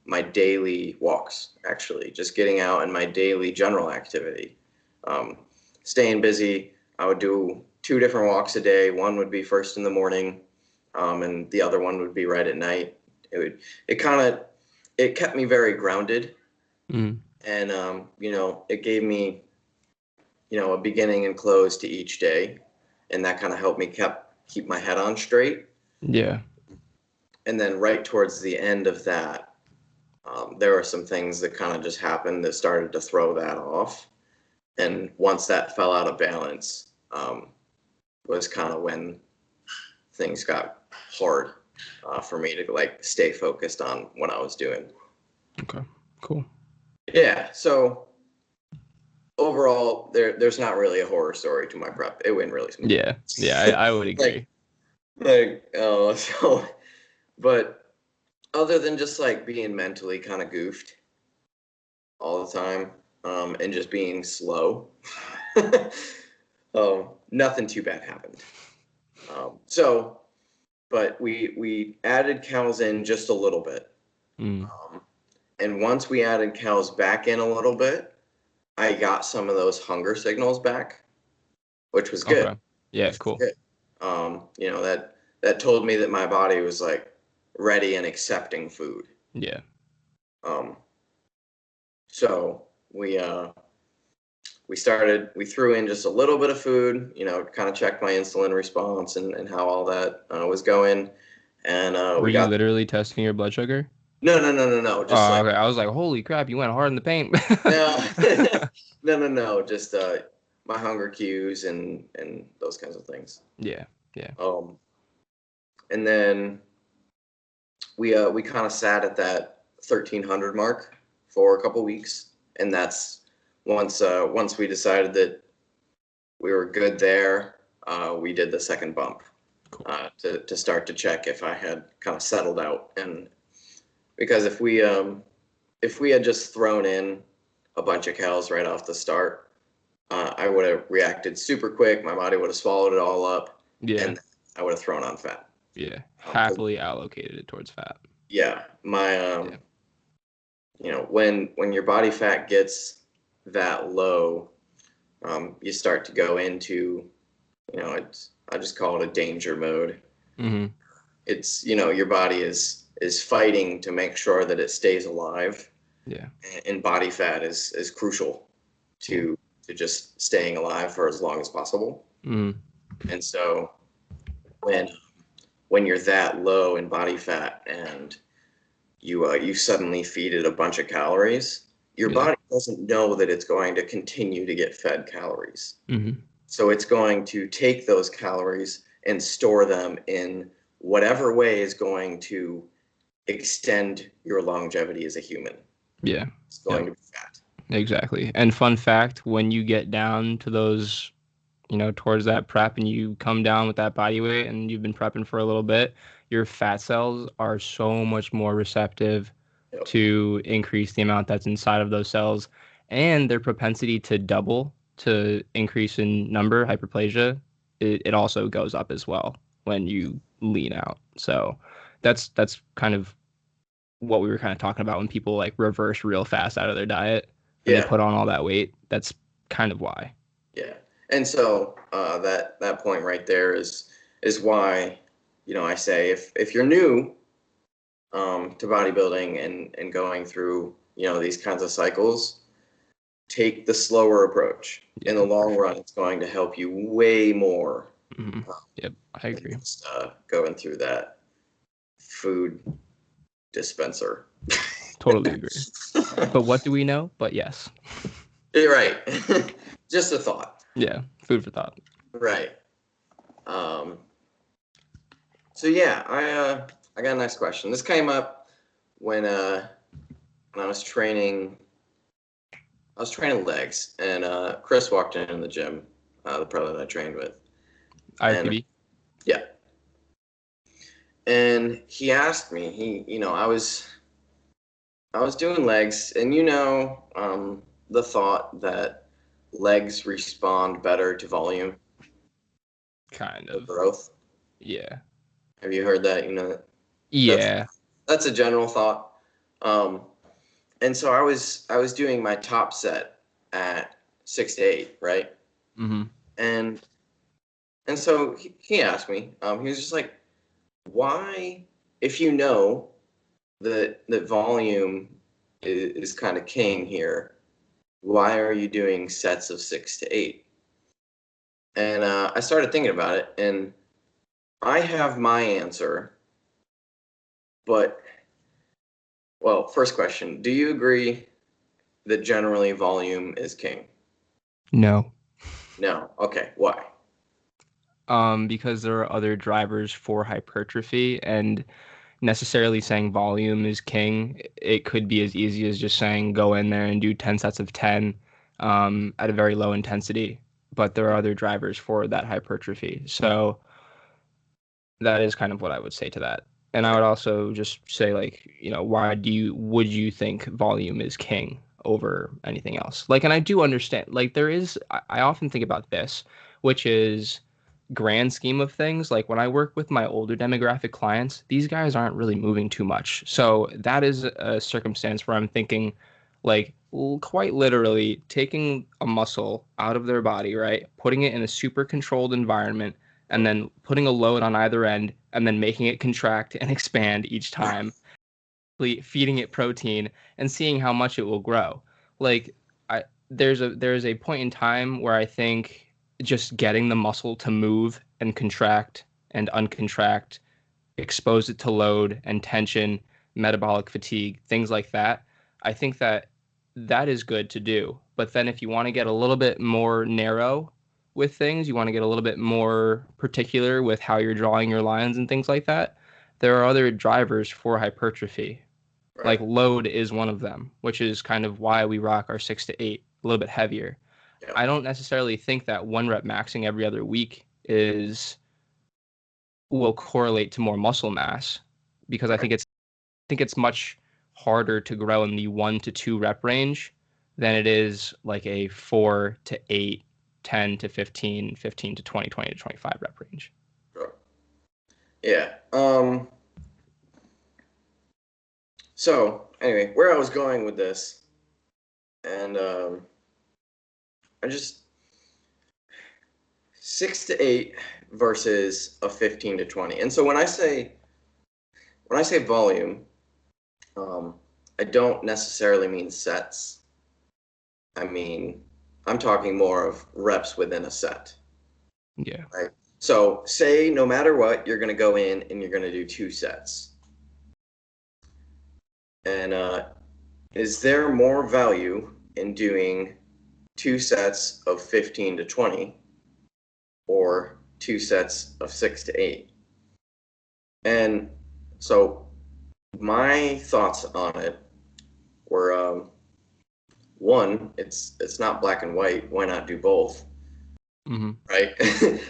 my daily walks, actually, just getting out and my daily general activity. Um, Staying busy, I would do 2 different walks a day. One would be first in the morning, and the other one would be right at night. It kind of, it kept me very grounded, Mm. and it gave me, a beginning and close to each day, and that kind of helped me keep my head on straight. Yeah. And then right towards the end of that, there were some things that kind of just happened that started to throw that off. And once that fell out of balance, was kind of when things got hard for me to like stay focused on what I was doing. Okay. Cool. Yeah. So overall, there's not really a horror story to my prep. It went really smooth. Yeah. Yeah. I would like agree. so, but other than just like being mentally kind of goofed all the time, and just being slow, nothing too bad happened. So, but we added cows in just a little bit. Mm. And once we added cows back in a little bit, I got some of those hunger signals back, which was good. Okay. Yeah. Which was Cool. good. That told me that my body was like ready and accepting food. Yeah. Um, so we threw in just a little bit of food, kind of checked my insulin response and how all that was going. And Were we you got, literally testing your blood sugar? no, no, no, no, no, just Oh, like, okay. I was like, holy crap, you went hard in the paint. no, no, no, no, just my hunger cues and those kinds of things. Yeah. Yeah. Um, and then we kind of sat at that 1300 mark for a couple weeks, and that's once we decided that we were good there. We did the second bump Cool. to start to check if I had kind of settled out, and because if we had just thrown in a bunch of calories right off the start, I would have reacted super quick. My body would have swallowed it all up, Yeah. and I would have thrown on fat. Yeah. 'Cause, Happily allocated it towards fat. yeah, my Yeah. when your body fat gets that low, you start to go into, I just call it a danger mode. Mm-hmm. It's, your body is fighting to make sure that it stays alive, Yeah. and body fat is crucial Yeah. to just staying alive for as long as possible. Mm-hmm. And so when when you're that low in body fat and you suddenly feed it a bunch of calories, your Yeah. body doesn't know that it's going to continue to get fed calories. Mm-hmm. So it's going to take those calories and store them in whatever way is going to extend your longevity as a human. Yeah. It's Yep. going to be fat. Exactly. And fun fact, when you get down to those, towards that prep and you come down with that body weight and you've been prepping for a little bit, your fat cells are so much more receptive Yep. to increase the amount that's inside of those cells, and their propensity to double, to increase in number, hyperplasia, it also goes up as well when you lean out. So that's kind of what we were kind of talking about when people like reverse real fast out of their diet when they Yeah. put on all that weight. That's kind of why. Yeah. And so that point right there is why, I say if you're new to bodybuilding and going through, these kinds of cycles, take the slower approach. In the Yeah, for long sure. run, it's going to help you way more Hmm. Yep, I than agree. just going through that food dispenser. Totally agree. But what do we know? But yes. You're right. Just a thought. Yeah, food for thought. Right. Um, so yeah, I got a next question. This came up when when I was training. I was training legs, and Chris walked in the gym, the pro that I trained with, and IFBB. yeah, and he asked me. I was I was doing legs, and the thought that legs respond better to volume Kind or of. growth. Yeah. Have you heard that? That's Yeah. that's a general thought. Um, and so I was doing my top set at 6 to 8, right? Mm-hmm. And so he asked me, he was just like, why, if you know that volume is kind of king here, why are you doing sets of 6 to 8? And I started thinking about it, and I have my answer. But, well, first question: do you agree that generally volume is king? No. No. Okay. Why? Because there are other drivers for hypertrophy, and necessarily saying volume is king, it could be as easy as just saying go in there and do 10 sets of 10 at a very low intensity. But there are other drivers for that hypertrophy. So that is kind of what I would say to that. And I Okay. would also just say, like, why would you think volume is king over anything else? Like, and I do understand, like, I often think about this, which is grand scheme of things. Like, when I work with my older demographic clients, these guys aren't really moving too much. So that is a circumstance where I'm thinking, like, quite literally taking a muscle out of their body, right? Putting it in a super controlled environment and then putting a load on either end and then making it contract and expand each time, feeding it protein and seeing how much it will grow. Like, there's a point in time where I think just getting the muscle to move and contract and uncontract, expose it to load and tension, metabolic fatigue, things like that. I think that is good to do. But then if you want to get a little bit more narrow with things, you want to get a little bit more particular with how you're drawing your lines and things like that, there are other drivers for hypertrophy. Like Right. load is one of them, which is kind of why we rock our 6 to 8 a little bit heavier. Yeah. I don't necessarily think that one rep maxing every other week is will correlate to more muscle mass because Right. I think it's much harder to grow in the 1 to 2 rep range than it is like a 4 to 8, 10 to 15, 15 to 20, 20 to 25 rep range. Sure. Yeah. So anyway, where I was going with this, and I just 6 to 8 versus a 15 to 20. And so when I say volume, um, I don't necessarily mean sets. I mean, I'm talking more of reps within a set, Yeah. right? So say no matter what, you're going to go in and you're going to do 2 sets. And is there more value in doing 2 sets of 15 to 20 or 2 sets of 6 to 8? And so my thoughts on it were, one, it's not black and white. Why not do both? Hmm. Right.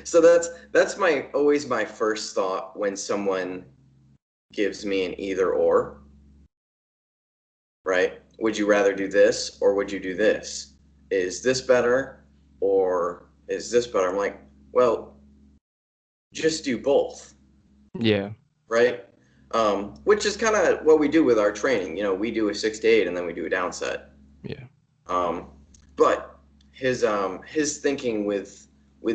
So that's my first thought when someone gives me an either or, right? Would you rather do this or would you do this? Is this better or is this better? I'm like, well, just do both, Yeah. right? Which is kind of what we do with our training. We do a 6 to 8 and then we do a down set. Yeah. Um, but his thinking with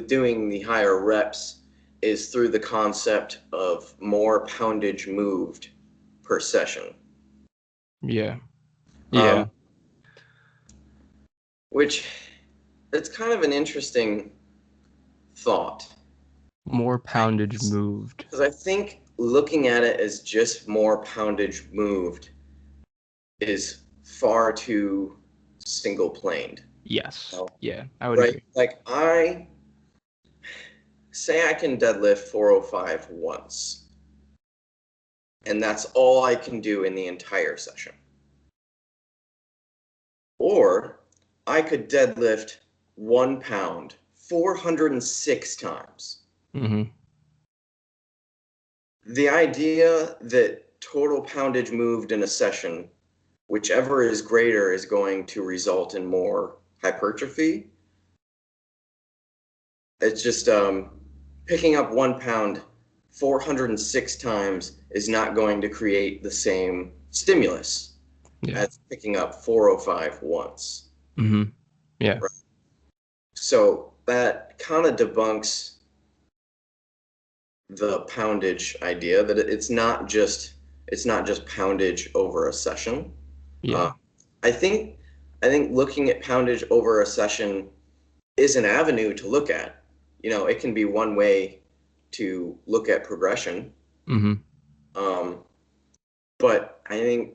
doing the higher reps is through the concept of more poundage moved per session, Yeah. um, Yeah. which it's kind of an interesting thought, More right? poundage moved. Because I think looking at it as just more poundage moved is far too single planed. Yes. You Yeah. I would Right? agree. Like I say I can deadlift 405 once, and that's all I can do in the entire session. Or I could deadlift 1 pound 406 times. Hmm. The idea that total poundage moved in a session whichever is greater is going to result in more hypertrophy. It's just picking up 1 pound 406 times is not going to create the same stimulus Yeah. as picking up 405 once. Mm-hmm. Yeah. Right? So that kind of debunks the poundage idea that it's not just poundage over a session. Uh, Yeah. I think looking at poundage over a session is an avenue to look at. It can be one way to look at progression. Mm-hmm. Um, but I think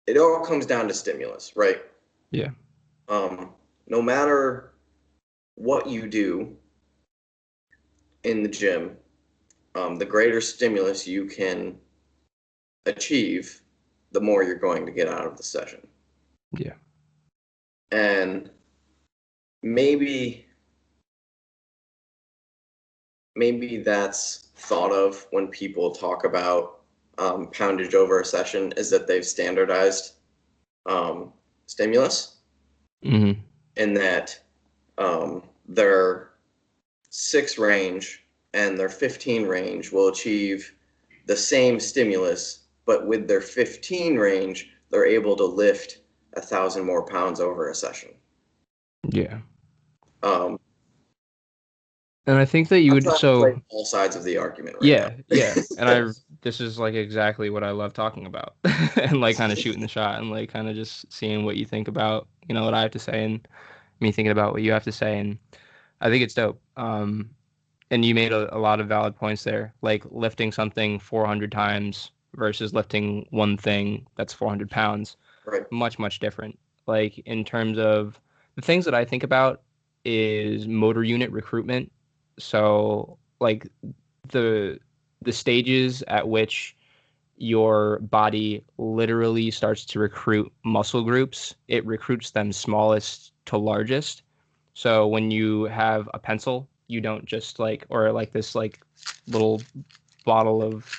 it all comes down to stimulus, right? Yeah. No matter what you do in the gym, the greater stimulus you can achieve, the more you're going to get out of the session. Yeah. And maybe that's thought of when people talk about poundage over a session, is that they've standardized stimulus, Mm-hmm. in that their 6 range and their 15 range will achieve the same stimulus, but with their 15 range, they're able to lift 1,000 more pounds over a session. Yeah. Um, And I think that you I'm would, trying to play so all sides of the argument right now. yeah, yeah. And this is like exactly what I love talking about and like kind of shooting the shot and like kind of just seeing what you think about, what I have to say and me thinking about what you have to say. And I think it's dope. And you made a lot of valid points there, like lifting something 400 times versus lifting one thing that's 400 pounds. Right, Much, much different. Like in terms of the things that I think about is motor unit recruitment. So like the the stages at which your body literally starts to recruit muscle groups, it recruits them smallest to largest. So when you have a pencil, you don't just like, or like this like little bottle of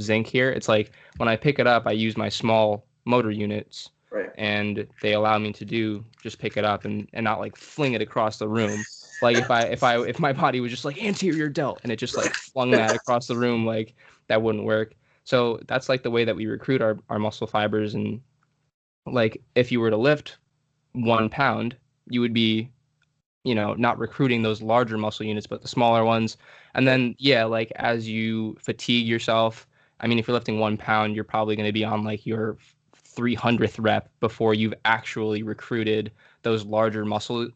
zinc here. It's like when I pick it up, I use my small motor units, right. and they allow me to do just pick it up and not like fling it across the room. Like if my body was just like anterior delt and it just like flung that across the room, like that wouldn't work. So that's like the way that we recruit our muscle fibers. And like if you were to lift 1 pound, you would be not recruiting those larger muscle units, but the smaller ones. And Right, then, yeah, like as you fatigue yourself, I mean, if you're lifting 1 pound, you're probably going to be on like your 300th rep before you've actually recruited those larger muscle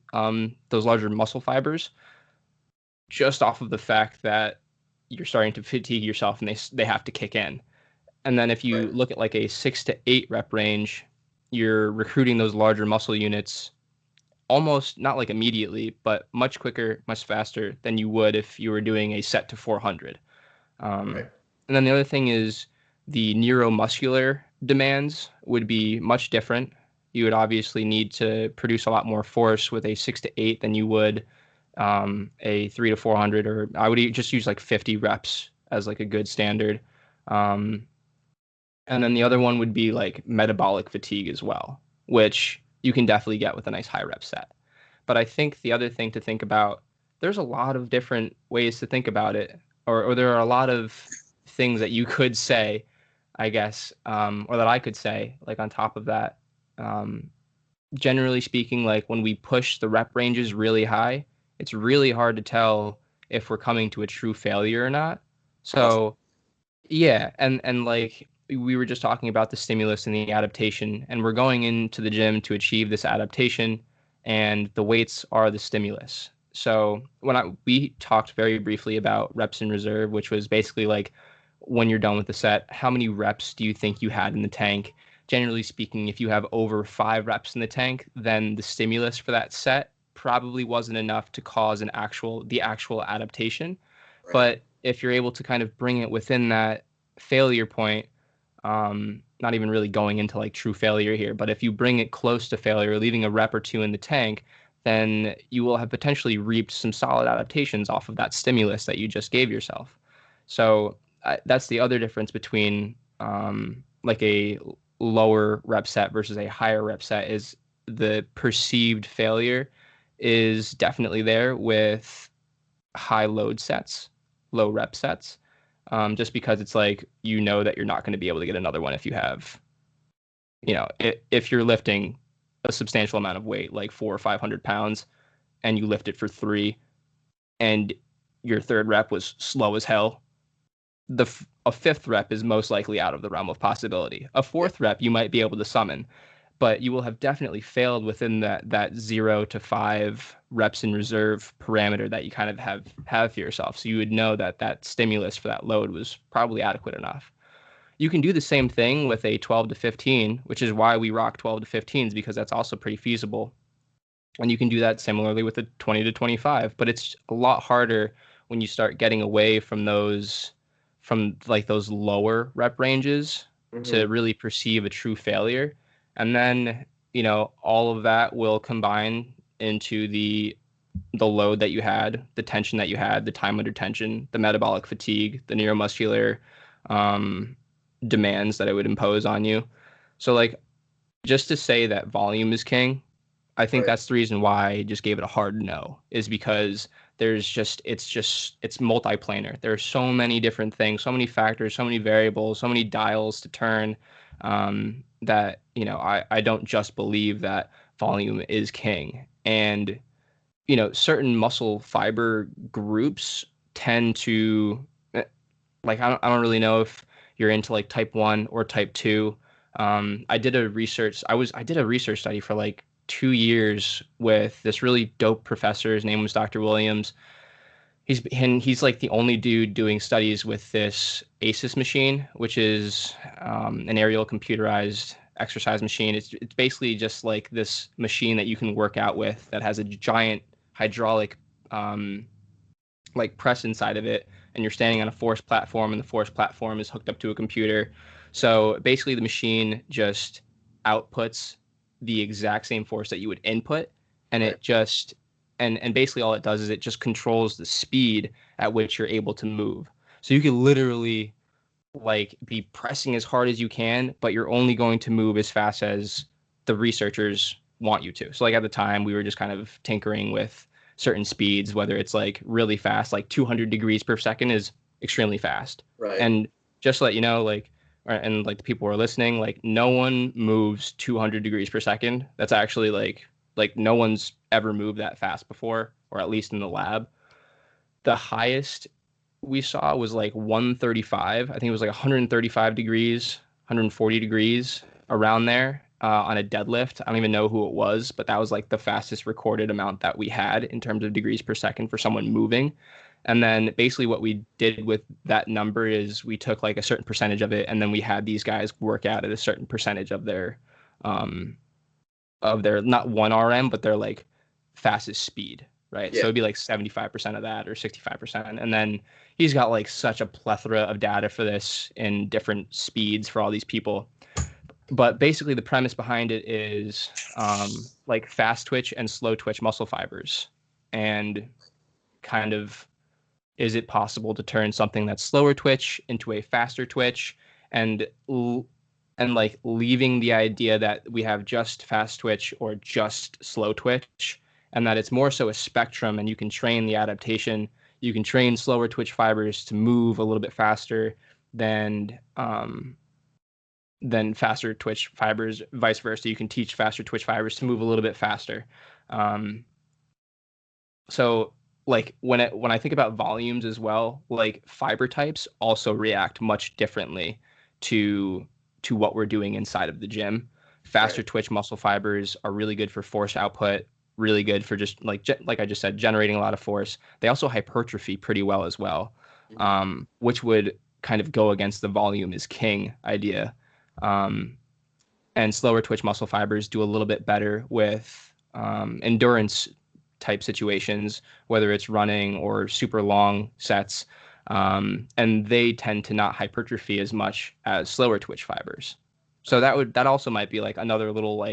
fibers, just off of the fact that you're starting to fatigue yourself and they have to kick in. And then if right, you look at like a 6 to 8 rep range, you're recruiting those larger muscle units almost not like immediately, but much quicker, much faster than you would if you were doing a set to 400. right, And then the other thing is the neuromuscular demands would be much different. You would obviously need to produce a lot more force with a 6 to 8 than you would a 3 to 400, or I would just use like 50 reps as like a good standard. Um, and then the other one would be like metabolic fatigue as well, which you can definitely get with a nice high rep set. But I think the other thing to think about, there's a lot of different ways to think about it, or there are a lot of things that you could say, I guess, or that I could say, like on top of that. Um, Generally speaking, like when we push the rep ranges really high, it's really hard to tell if we're coming to a true failure or not. awesome. So yeah, and like we were just talking about the stimulus and the adaptation, and we're going into the gym to achieve this adaptation, and the weights are the stimulus. So we talked very briefly about reps in reserve, which was basically like when you're done with the set, how many reps do you think you had in the tank? Generally speaking, if you have over 5 reps in the tank, then the stimulus for that set probably wasn't enough to cause the actual adaptation. Right, But if you're able to kind of bring it within that failure point, not even really going into like true failure here, but if you bring it close to failure, leaving a rep or two in the tank, then you will have potentially reaped some solid adaptations off of that stimulus that you just gave yourself. So that's the other difference between like lower rep set versus a higher rep set is the perceived failure is definitely there with high load sets, low rep sets, just because it's like you know that you're not going to be able to get another one if you have, if you're lifting a substantial amount of weight, like 400 or 500 pounds, and you lift it for 3, and your third rep was slow as hell, a fifth rep is most likely out of the realm of possibility. A Yeah. fourth rep you might be able to summon, but you will have definitely failed within that 0 to 5 reps in reserve parameter that you kind of have for yourself. So you would know that that stimulus for that load was probably adequate enough. You can do the same thing with a 12 to 15, which is why we rock 12 to 15s, because that's also pretty feasible. And you can do that similarly with a 20 to 25, but it's a lot harder when you start getting away from those lower rep ranges to Hmm. really perceive a true failure. And then, all of that will combine into the load that you had, the tension that you had, the time under tension, the metabolic fatigue, the neuromuscular um, demands that it would impose on you. So, like, just to say that volume is king, I think Right. that's the reason why I just gave it a hard no, is because it's multiplanar. There are so many different things, so many factors, so many variables, so many dials to turn, that, I don't just believe that volume is king. And, certain muscle fiber groups tend to, like, I don't really know if you're into like type 1 or type 2. I did a research study for like 2 years with this really dope professor. His name was Dr. Williams. He's like the only dude doing studies with this ASIS machine, which is an aerial computerized exercise machine. It's basically just like this machine that you can work out with that has a giant hydraulic um, like press inside of it, and you're standing on a force platform, and the force platform is hooked up to a computer. So basically the machine just outputs the exact same force that you would input, and Right. it just and basically all it does is it just controls the speed at which you're able to move. So you can literally like be pressing as hard as you can, but you're only going to move as fast as the researchers want you to. So like at the time we were just kind of tinkering with certain speeds, whether it's like really fast, like 200 degrees per second is extremely fast. Right. And just to let you know, like, and like the people who are listening, like no one moves 200 degrees per second. That's actually like no one's ever moved that fast before, or at least in the lab. The highest we saw was like 135. I think it was like 135 degrees, 140 degrees around there on a deadlift. I don't even know who it was, but that was like the fastest recorded amount that we had in terms of degrees per second for someone moving. And then basically what we did with that number is we took like a certain percentage of it, and then we had these guys work out at a certain percentage um, of their not 1 RM, but their like fastest speed, right? So Yeah. it'd be like 75% of that or 65%. And then he's got like such a plethora of data for this in different speeds for all these people. But basically, the premise behind it is like fast twitch and slow twitch muscle fibers. And kind of, is it possible to turn something that's slower twitch into a faster twitch, and and like leaving the idea that we have just fast twitch or just slow twitch, and that it's more so a spectrum, and you can train the adaptation. You can train slower twitch fibers to move a little bit faster than faster twitch fibers, vice versa. You can teach faster twitch fibers to move a little bit faster. Um, so like when I think about volumes as well, like fiber types also react much differently to what we're doing inside of the gym. Right. Faster twitch muscle fibers are really good for force output, really good for just like I just said, generating a lot of force. They also hypertrophy pretty well as well, Hmm. which would kind of go against the volume is king idea. Um, and slower twitch muscle fibers do a little bit better with endurance type situations, whether it's running or super long sets. And they tend to not hypertrophy as much as slower twitch fibers. So that also might be like another little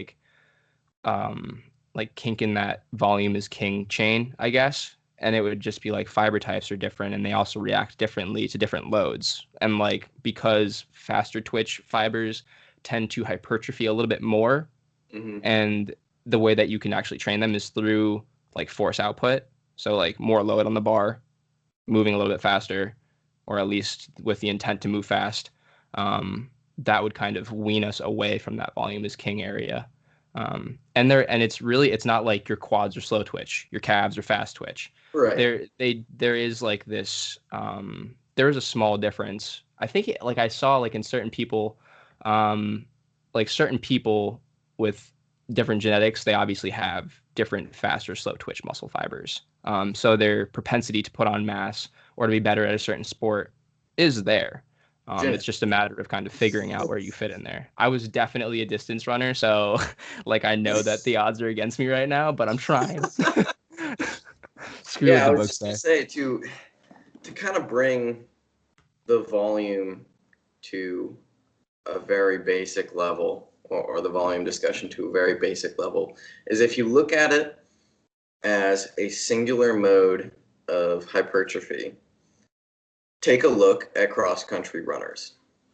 um, like kink in that volume is king chain, I guess. And it would just be like fiber types are different, and they also react differently to different loads. And like because faster twitch fibers tend to hypertrophy a little bit more, Mm-hmm. and the way that you can actually train them is through like force output. So like more load on the bar, moving a little bit faster, or at least with the intent to move fast. Um, that would kind of wean us away from that volume is king area. And it's not like your quads are slow twitch, your calves are fast twitch. Right. There is like this there is a small difference. I think like I saw like in certain people, um, like certain people with different genetics, they obviously have different fast or slow twitch muscle fibers. So their propensity to put on mass or to be better at a certain sport is there. It's just a matter of kind of figuring out where you fit in there. I was definitely a distance runner, so like I know that the odds are against me right now, but I'm trying. Screw Yeah, what I the was books just gonna say. say to kind of bring the volume to a very basic level, or the volume discussion to a very basic level, is if you look at it as a singular mode of hypertrophy, take a look at cross country runners.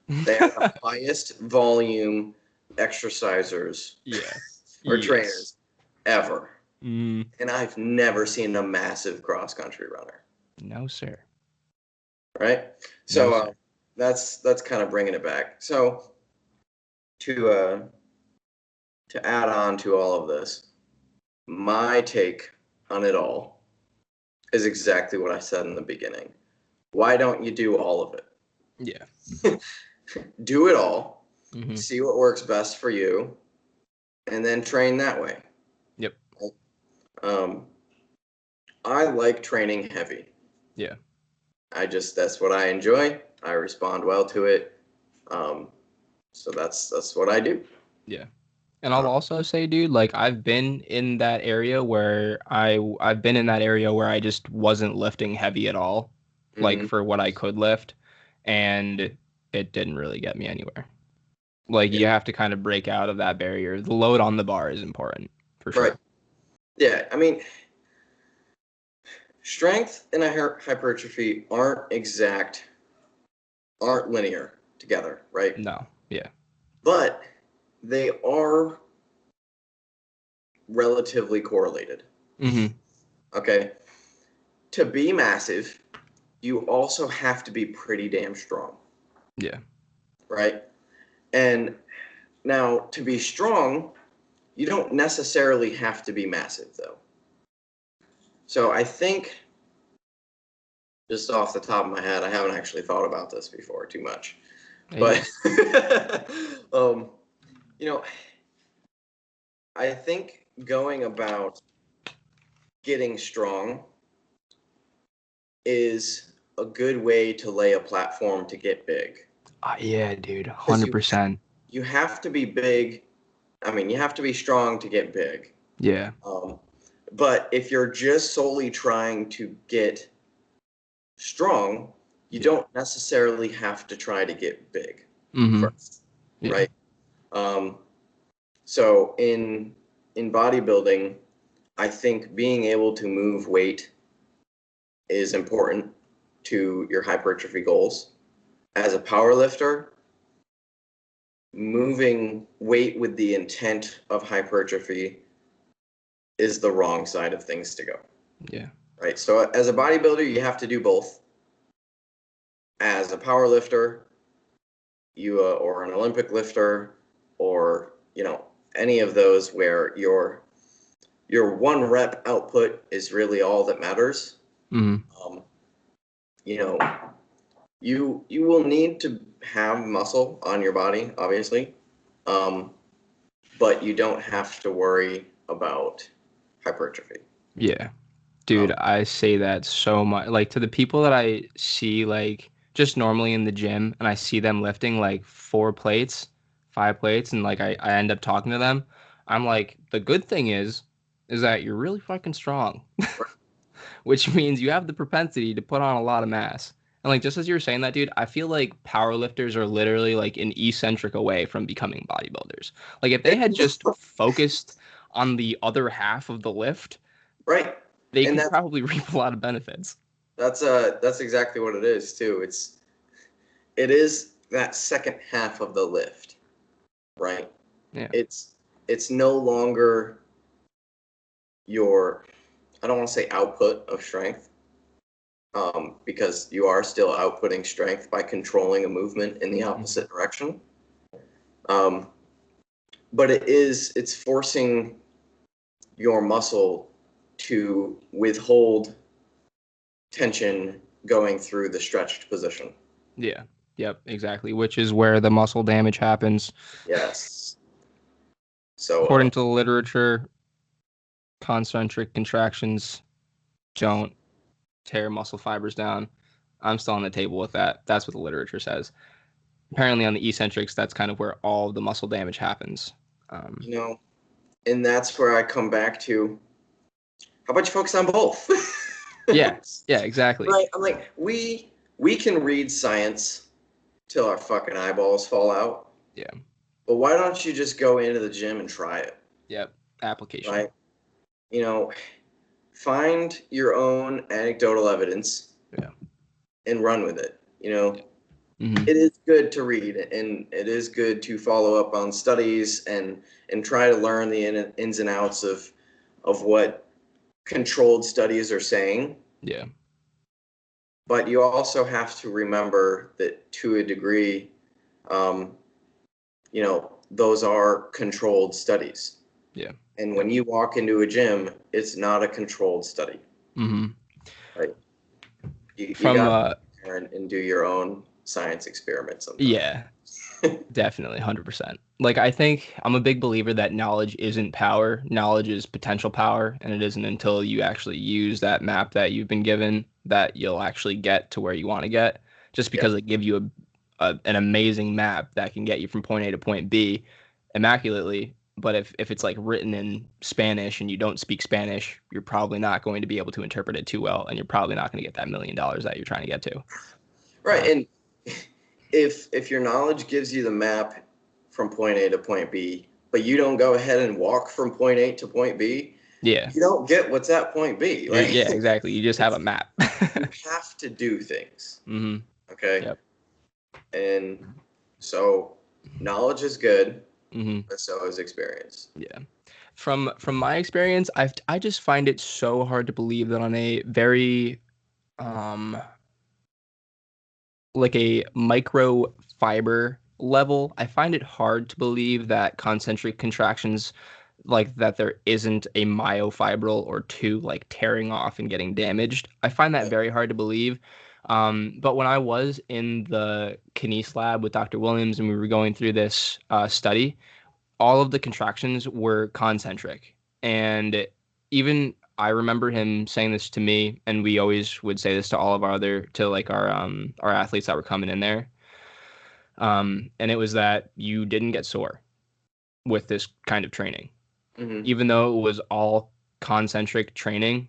They are the highest volume exercisers Yeah. or Yes. trainers ever. Mm, And I've never seen a massive cross country runner, no, sir. right? No, So sir. that's kind of bringing it back. So to uh, to add on to all of this, my take on it all is exactly what I said in the beginning. Why don't you do all of Yeah. it? Do it all, Hmm. see what works best for you, and then train that way. Yep. Um, I like training heavy. Yeah. That's what I enjoy. I respond well to it. Um, so that's what I do. Yeah. And I'll Uh, also say, dude, like I've been in that area where I've been in that area where I just wasn't lifting heavy at all, like mhm. for what I could lift, and it didn't really get me anywhere. Like Yeah, you have to kind of break out of that barrier. The load on the bar is important for right. sure. Yeah, I mean, strength and hypertrophy aren't linear together, right? No. Yeah. But they are relatively correlated. Hmm. Okay. To be massive, you also have to be pretty damn strong, Yeah. right? And now to be strong, you don't necessarily have to be massive, though. So I think, just off the top of my head, I haven't actually thought about this before too much, Hey. but um, you know, I think going about getting strong is a good way to lay a platform to get big. Yeah, dude. Because 100%. you have to be big. I mean, you have to be strong to get big. Yeah. Um, but if you're just solely trying to get strong, you Yeah. don't necessarily have to try to get big Hmm. first, Yeah. right? Um, so in bodybuilding, I think being able to move weight is important to your hypertrophy goals. As a power lifter, moving weight with the intent of hypertrophy is the wrong side of things to go, Yeah. right? So as a bodybuilder, you have to do both. As a power lifter, or an Olympic lifter, or any of those where your one rep output is really all that matters. Hmm. Um, you know, you will need to have muscle on your body, obviously, um, but you don't have to worry about hypertrophy. Yeah. Dude, Um, I say that so much. Like to the people that I see, like just normally in the gym, and I see them lifting like 4 plates, 5 plates, and like I end up talking to them. I'm like, the good thing is that you're really fucking strong, which means you have the propensity to put on a lot of mass. And like just as you were saying that, dude, I feel like powerlifters are literally like an eccentric away from becoming bodybuilders. Like if they had just focused on the other half of the lift, right, they and could probably reap a lot of benefits. that's exactly what it is too. It is that second half of the lift. right? Yeah. It's no longer your, I don't want to say output of strength, because you are still outputting strength by controlling a movement in the Mhm. opposite direction. Um, but it's forcing your muscle to withhold tension going through the stretched position. Yeah. Yep. Exactly. Which is where the muscle damage happens. Yes. So, According to the literature, concentric contractions don't tear muscle fibers down. I'm still on the table with that. That's what the literature says. Apparently, on the eccentrics, that's kind of where all the muscle damage happens. Um, you know, and that's where I come back to, how about you focus on both? yeah. Yeah. Exactly. Right? I'm like, we can read science till our fucking eyeballs fall out, Yeah. but why don't you just go into the gym and try it, Yep. Application. right? You know, find your own anecdotal evidence Yeah. and run with it. You know, Yeah. Mm-hmm. it is good to read and it is good to follow up on studies and try to learn the ins and outs of what controlled studies are saying. Yeah. But you also have to remember that to a degree, um, those are controlled studies. Yeah. And when Yep. you walk into a gym, it's not a controlled study, Mm-hmm. right? You From got to and do your own science experiment sometimes. yeah, definitely, 100%. Like, I think I'm a big believer that knowledge isn't power. Knowledge is potential power, and it isn't until you actually use that map that you've been given that you'll actually get to where you want to get. Just Yeah. because it gives you an amazing map that can get you from point A to point B immaculately, but if it's like written in Spanish and you don't speak Spanish, you're probably not going to be able to interpret it too well, and you're probably not going to get that $1 million that you're trying to get to. Right. And if your knowledge gives you the map from point A to point B, but you don't go ahead and walk from point A to point B, Yeah. you don't get what's at point B. You Like yeah, exactly. You just have a map. you have to do things. hmm Okay. Yep. And so knowledge is good, hmm but so is experience. Yeah. From my experience, I just find it so hard to believe that on a very um like a microfiber level, I find it hard to believe that concentric contractions like that there isn't a myofibril or two like tearing off and getting damaged. I find that Right. very hard to believe. But when I was in the kinese lab with Dr. Williams and we were going through this study, all of the contractions were concentric. And even I remember him saying this to me, and we always would say this to all of to like our athletes that were coming in there. And it was that you didn't get sore with this kind of training. Mm-hmm. Even though it was all concentric training,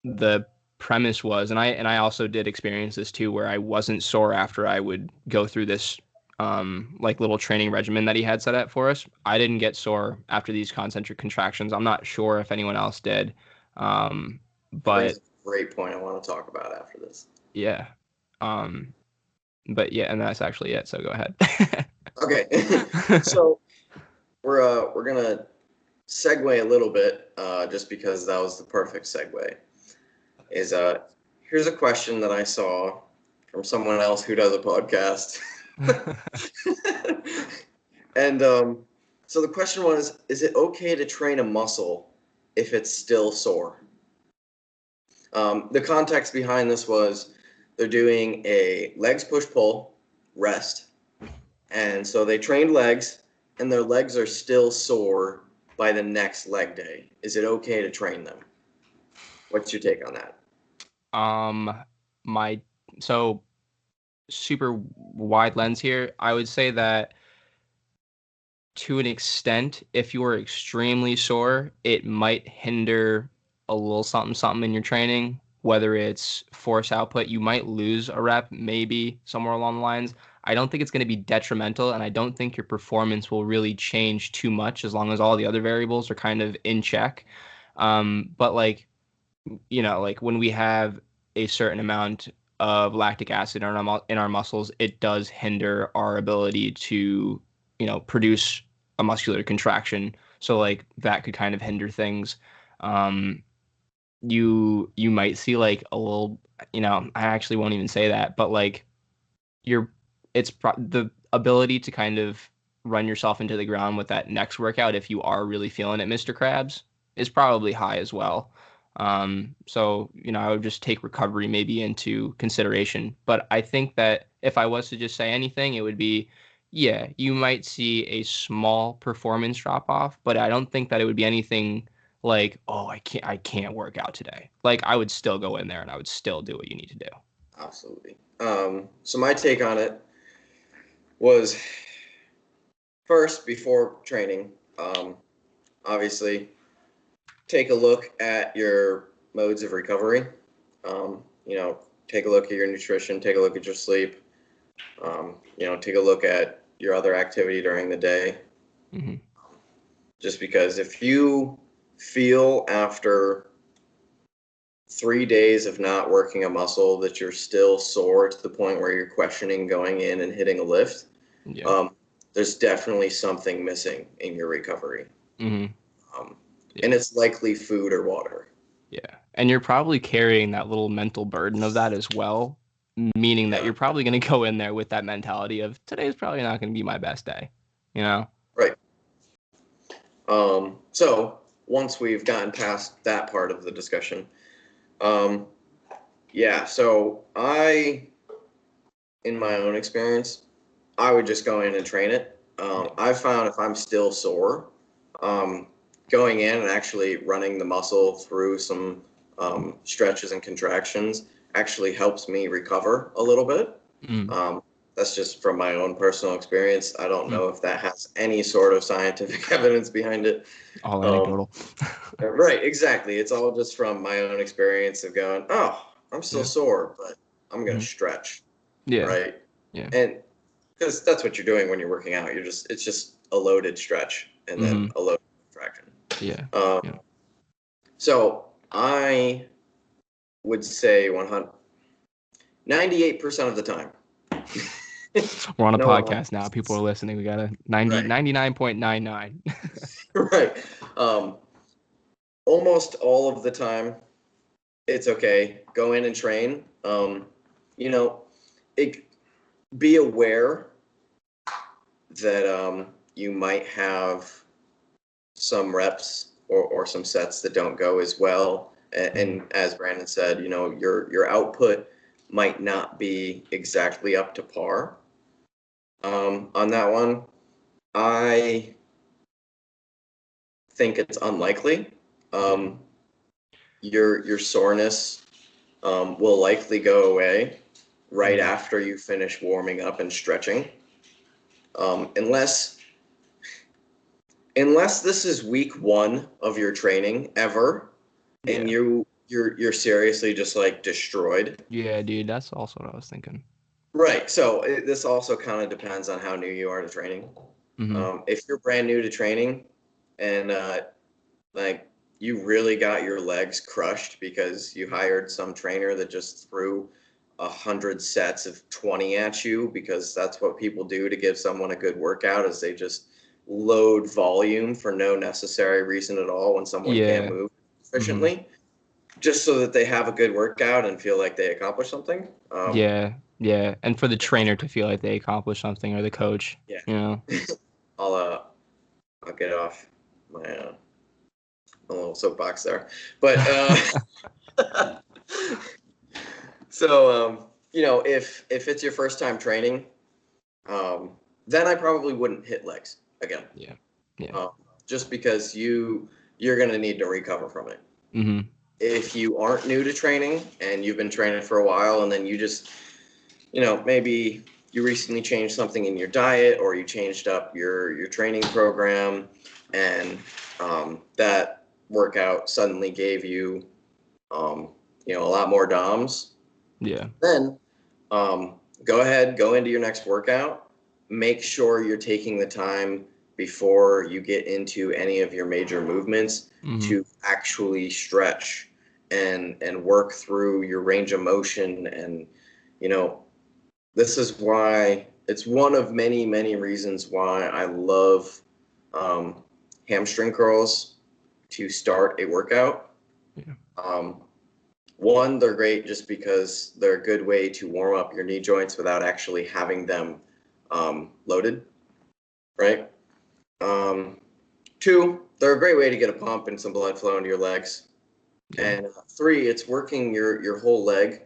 the premise was, and I also did experience this too, where I wasn't sore after I would go through this like little training regimen that he had set up for us. I didn't get sore after these concentric contractions. I'm not sure if anyone else did. That brings But up a great point I want to talk about after this. yeah. Um, but yeah, and that's actually it. So go ahead. Okay. So we're gonna segue a little bit, just because that was the perfect segue. Is Here's a question that I saw from someone else who does a podcast. And so the question was, is it okay to train a muscle if it's still sore? The context behind this was they're doing a legs push pull rest. And so they trained legs, and their legs are still sore by the next leg day. Is it okay to train them? What's your take on that? um, my so super wide lens here. I would say that to an extent, if you are extremely sore, it might hinder a little something something in your training, whether it's force output. You might lose a rep, maybe somewhere along the lines. I don't think it's going to be detrimental, and I don't think your performance will really change too much as long as all the other variables are kind of in check. But like, like when we have a certain amount of lactic acid in our muscles, it does hinder our ability to produce a muscular contraction. So like that could kind of hinder things. Um, you might see like a little, I actually won't even say that, but like you're the ability to kind of run yourself into the ground with that next workout if you are really feeling it, Mr. Krabs, is probably high as well. So I would just take recovery maybe into consideration. But I think that if I was to just say anything, it would be, yeah, you might see a small performance drop off, but I don't think that it would be anything like, oh, I can't work out today. Like I would still go in there and I would still do what you need to do. Absolutely. So my take on it was first, before training, obviously take a look at your modes of recovery. Take a look at your nutrition, take a look at your sleep, take a look at your other activity during the day. Mm-hmm. Just because if you feel after 3 days of not working a muscle that you're still sore to the point where you're questioning going in and hitting a lift, Yeah. there's definitely something missing in your recovery. Mm-hmm. And Yeah. it's likely food or water. Yeah. And you're probably carrying that little mental burden of that as well, meaning that Yeah. you're probably going to go in there with that mentality of today's probably not going to be my best day, you know? Right. So once we've gotten past that part of the discussion, so in my own experience, I would just go in and train it. I've found if I'm still sore, going in and actually running the muscle through some stretches and contractions actually helps me recover a little bit. Mm. That's just from my own personal experience. I don't Mm. know if that has any sort of scientific evidence behind it. All Um, anecdotal. right, exactly. It's all just from my own experience of going, oh, I'm still Yeah. sore, but I'm going to Mm. stretch, Yeah. right? Yeah. And because that's what you're doing when you're working out. It's just a loaded stretch and then Mm-hmm. a loaded contraction. Yeah. Um, Yeah. so I would say 100, 98% of the time. We're on a No, podcast now. People are listening. We got a 99.99. right. Um, Almost all of the time, it's okay. Go in and train. You know, it, be aware that you might have some reps or some sets that don't go as well. And as Brandon said, your output might not be exactly up to par. On that one, I think it's unlikely. Yeah. Your soreness will likely go away right Mm. after you finish warming up and stretching, unless this is week one of your training ever, and Yeah. you're seriously just like destroyed. Yeah, dude. That's also what I was thinking. Right. So this also kind of depends on how new you are to training. Mm-hmm. If you're brand new to training and like you really got your legs crushed because you hired some trainer that just threw 100 sets of 20 at you, because that's what people do to give someone a good workout, is they just load volume for no necessary reason at all when someone can't Yeah. move Mm-hmm. efficiently, just so that they have a good workout and feel like they accomplished something. Yeah. Yeah. And for the trainer to feel like they accomplished something or the coach, Yeah. you know? I'll I'll get off my little soapbox there, but so if it's your first time training, um, then I probably wouldn't hit legs again, Yeah. Yeah. um, just because you're gonna need to recover from it. Mm-hmm. If you aren't new to training and you've been training for a while, and then you just maybe you recently changed something in your diet, or you changed up your training program, and that workout suddenly gave you a lot more DOMs, Yeah. then go ahead, go into your next workout. Make sure you're taking the time before you get into any of your major movements Mm-hmm. to actually stretch and work through your range of motion. And this is why it's one of many, many reasons why I love hamstring curls to start a workout. Yeah. One, they're great just because they're a good way to warm up your knee joints without actually having them loaded, right? Two, they're a great way to get a pump and some blood flow into your legs. Yeah. And three, it's working your whole leg,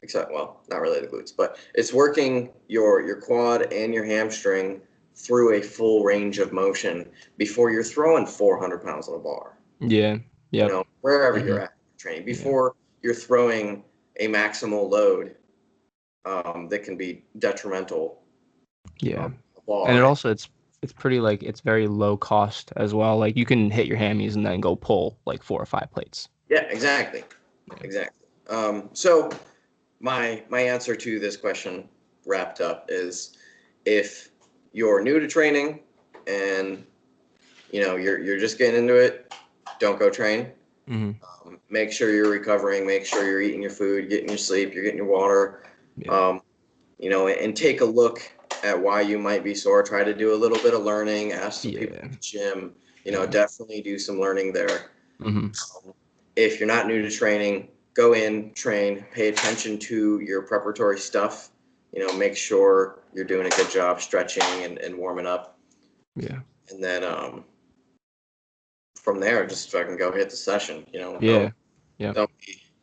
except, well, not really the glutes, but it's working your quad and your hamstring through a full range of motion before you're throwing 400 pounds on a bar. Yeah. Yep. Wherever Mm-hmm. you're at training, Yeah. before you're throwing a maximal load that can be detrimental. Yeah. Bar. And it also it's pretty like it's very low cost as well. Like you can hit your hammies and then go pull like 4 or 5 plates. Yeah, exactly. Yeah. Exactly. So my answer to this question wrapped up is, if you're new to training and you're just getting into it, don't go train. Mm-hmm. Make sure you're recovering. Make sure you're eating your food, getting your sleep, you're getting your water. Yeah. And take a look at why you might be sore. Try to do a little bit of learning. Ask some people at the gym. Definitely do some learning there. Mm-hmm. If you're not new to training, go in, train, pay attention to your preparatory stuff. Make sure you're doing a good job stretching and warming up. Yeah. And then from there, just fucking go hit the session. Yeah. Yeah.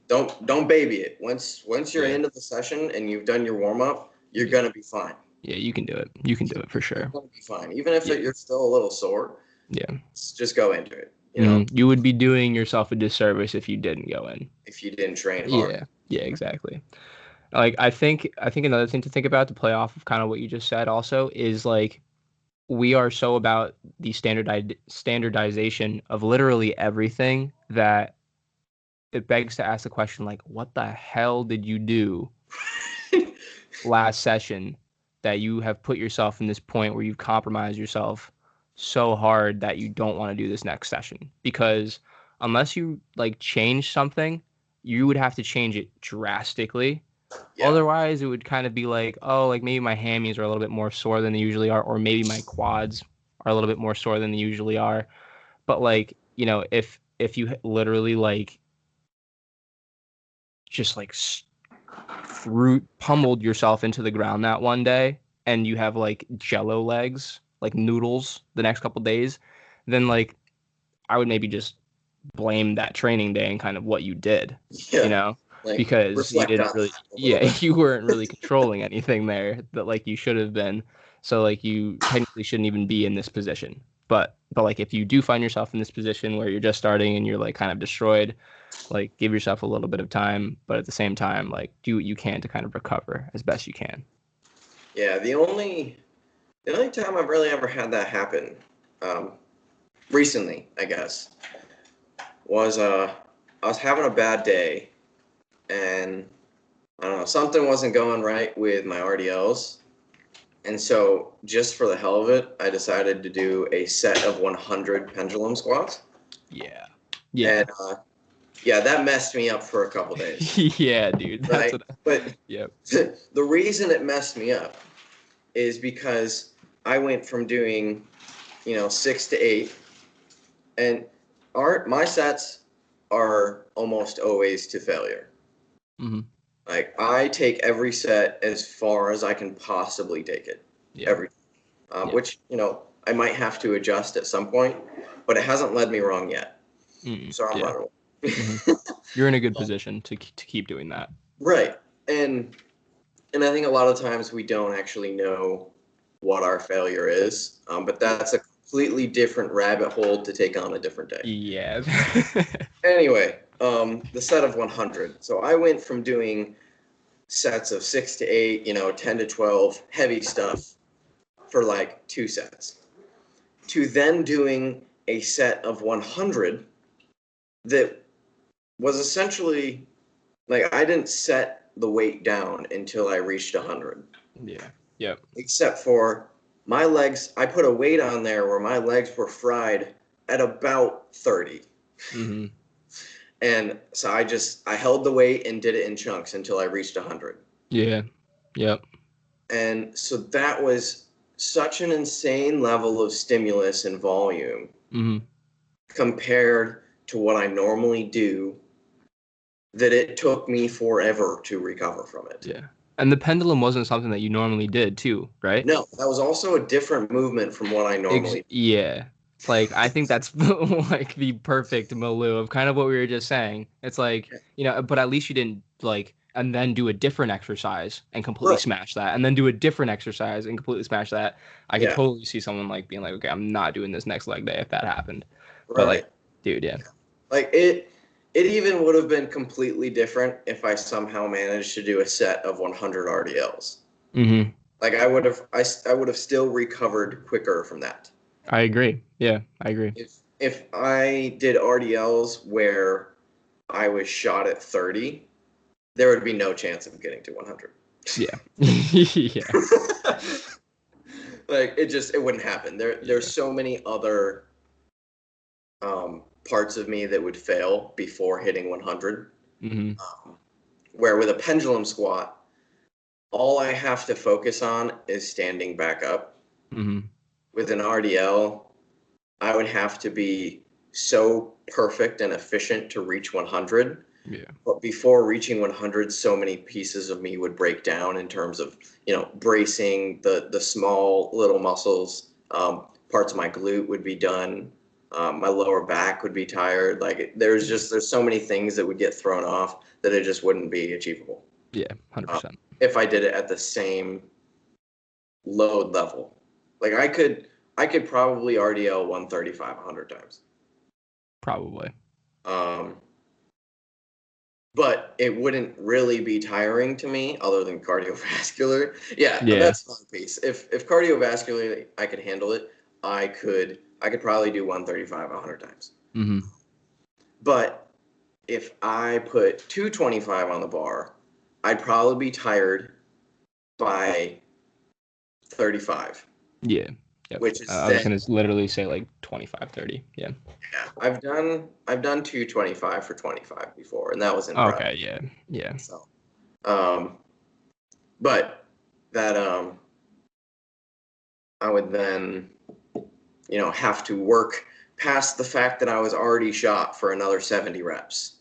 Don't baby it. Once you're Yeah. into the session and you've done your warm up, you're Yeah. gonna be fine. Yeah, you can do it. You can do it for sure. You're gonna be fine, even if you're still a little sore. Yeah. Just go into it. You would be doing yourself a disservice if you didn't go in. If you didn't train hard. Yeah. Yeah, exactly. Like I think another thing to think about to play off of kind of what you just said also is like we are so about the standardization of literally everything that it begs to ask the question like what the hell did you do last session that you have put yourself in this point where you've compromised yourself so hard that you don't want to do this next session? Because unless you like change something, you would have to change it drastically. Yeah. Otherwise, it would kind of be like, oh, like maybe my hammies are a little bit more sore than they usually are, or maybe my quads are a little bit more sore than they usually are. But like, if you literally like just like pummeled yourself into the ground that one day and you have like jello legs, like noodles the next couple days, then like I would maybe just blame that training day and kind of what you did, Yeah. Like, because you didn't really, bit. you weren't really controlling anything there that like you should have been. So like you technically shouldn't even be in this position. But like if you do find yourself in this position where you're just starting and you're like kind of destroyed, like give yourself a little bit of time, but at the same time, like do what you can to kind of recover as best you can. Yeah, the only time I've really ever had that happen, recently, I guess, was I was having a bad day, and I don't know, something wasn't going right with my RDLs, and so just for the hell of it, I decided to do a set of 100 pendulum squats. Yeah. Yeah. And yeah, that messed me up for a couple days. Yeah, dude. That's right? But yep. The reason it messed me up is because I went from doing, 6 to 8, and my sets are almost always to failure. Mm-hmm. Like, I take every set as far as I can possibly take it. Yeah. Every which, I might have to adjust at some point, but it hasn't led me wrong yet. So I'm running. Mm-hmm. You're in a good position to keep doing that. Right. And I think a lot of times we don't actually know what our failure is, but that's a completely different rabbit hole to take on a different day. Yeah. Anyway, the set of 100. So I went from doing sets of 6 to 8, 10 to 12, heavy stuff for like 2 sets, to then doing a set of 100 that was essentially like I didn't set the weight down until I reached 100. Yeah. Yep. Except for my legs, I put a weight on there where my legs were fried at about 30. Mm-hmm. And so I held the weight and did it in chunks until I reached 100. Yeah. Yep. And so that was such an insane level of stimulus and volume compared to what I normally do that it took me forever to recover from it. Yeah. And the pendulum wasn't something that you normally did too, right? No, that was also a different movement from what I normally do. Yeah. Like, I think that's like the perfect milieu of kind of what we were just saying. It's like, but at least you didn't like, and then do a different exercise and completely Right. smash that, and then do a different exercise and completely smash that. I could Yeah. totally see someone like being like, okay, I'm not doing this next leg day if that happened. But Right. like, dude, yeah. Like it even would have been completely different if I somehow managed to do a set of 100 RDLs. Like I would have still recovered quicker from that. I agree. Yeah, I agree. If I did RDLs where I was shot at 30, there would be no chance of getting to 100. Yeah. Yeah. Like it wouldn't happen. There's so many other parts of me that would fail before hitting 100. Where with a pendulum squat, all I have to focus on is standing back up. With an RDL, I would have to be so perfect and efficient to reach 100. Yeah. But before reaching 100, so many pieces of me would break down in terms of, bracing the small little muscles. Parts of my glute would be done. My lower back would be tired. Like there's so many things that would get thrown off that it just wouldn't be achievable. Yeah, 100%. If I did it at the same load level. Like I could probably RDL 135 100 times. Probably. But it wouldn't really be tiring to me other than cardiovascular. Yeah. That's one piece. If cardiovascular I could handle it, I could probably do 135 100 times. But if I put 225 on the bar, I'd probably be tired by 35. Yeah. Yep. Which is I was going to literally say like 25, 30. Yeah. Yeah. I've done 225 for 25 before, and that was in prep. Okay, yeah. Yeah. So but that I would then have to work past the fact that I was already shot for another 70 reps.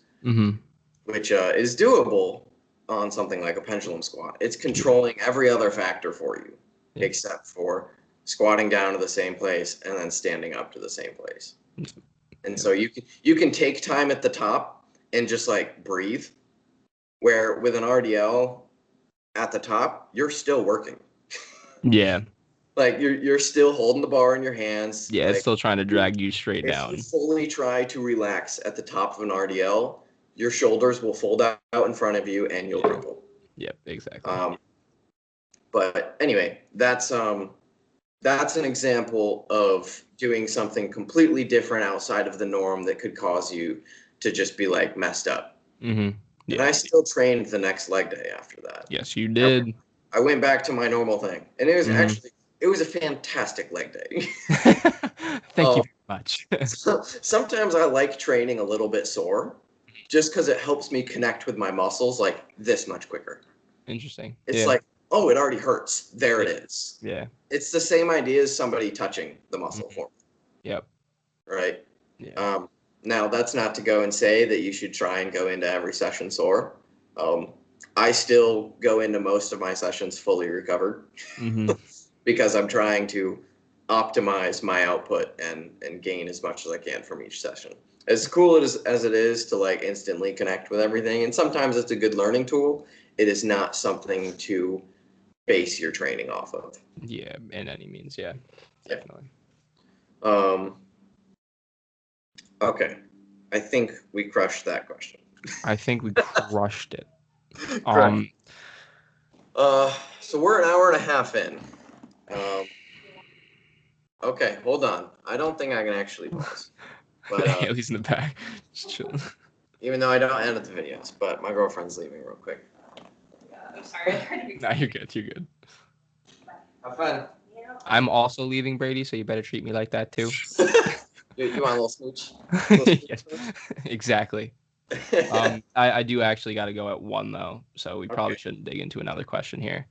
Which is doable on something like a pendulum squat. It's controlling every other factor for you, except for squatting down to the same place and then standing up to the same place. And so you can take time at the top and just like breathe, where with an RDL at the top, you're still working. Yeah. Like you're still holding the bar in your hands. Yeah, like, it's still trying to drag you straight if down. you fully try to relax at the top of an RDL, your shoulders will fold out in front of you and you'll crumple. Yep, exactly. But anyway, that's an example of doing something completely different outside of the norm that could cause you to just be like messed up. Yeah. And I still trained the next leg day after that. Yes, you did. I went back to my normal thing, and it was it was a fantastic leg day. Thank you very much. Sometimes I like training a little bit sore, just because it helps me connect with my muscles like this much quicker. Interesting. It's like, oh, it already hurts. There it is. Yeah. It's the same idea as somebody touching the muscle for me. Yep. Right? Yeah. Now, that's not to go and say that you should try and go into every session sore. I still go into most of my sessions fully recovered because I'm trying to optimize my output and gain as much as I can from each session. As cool as it is to like instantly connect with everything, and sometimes it's a good learning tool, it is not something to base your training off of. Yeah, in any means, yeah. Definitely. Okay. I think we crushed that question. I think we crushed it. So we're an hour and a half in. Okay, hold on. I don't think I can actually pause. But Haley's in the back, just chilling. Even though I don't edit the videos, but my girlfriend's leaving real quick. I'm sorry. Nah, you're good. You're good. Have fun. I'm also leaving, Brady, so you better treat me like that too. You want a little smooch? Yes, exactly. I do actually got to go at 1 though, so we probably shouldn't dig into another question here.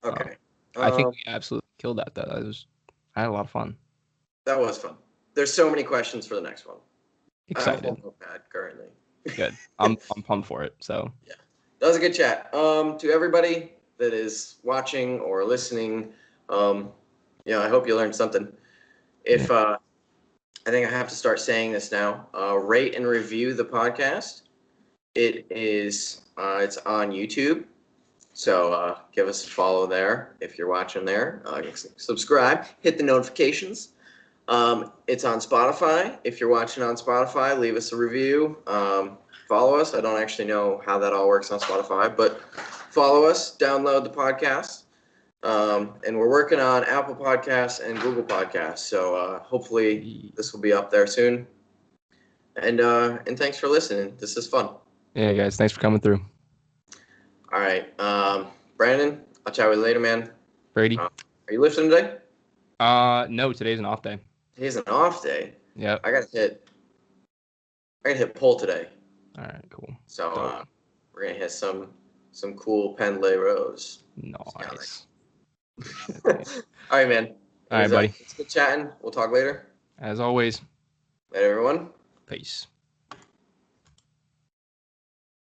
Okay. I think we absolutely killed that, though. I had a lot of fun. That was fun. There's so many questions for the next one. I have a Excited. whole notepad currently. Good. I'm pumped for it. So Yeah, that was a good chat. To everybody that is watching or listening, I hope you learned something. If I think I have to start saying this now, rate and review the podcast. It's on YouTube. So give us a follow there if you're watching there. Subscribe, hit the notifications. It's on Spotify. If you're watching on Spotify, leave us a review. Follow us. I don't actually know how that all works on Spotify, but follow us, download the podcast. And we're working on Apple Podcasts and Google Podcasts. So hopefully this will be up there soon. And thanks for listening. This is fun. yeah, guys, thanks for coming through. All right. Brandon, I'll chat with you later, man. Brady? Are you lifting today? No, today's an off day. Today's an off day. Yep. I gotta hit pull today. All right, cool. So we're gonna hit some cool Pendlay rows. Nice. All right, man. All right, buddy. It's good chatting. We'll talk later. As always. Later, everyone. Peace.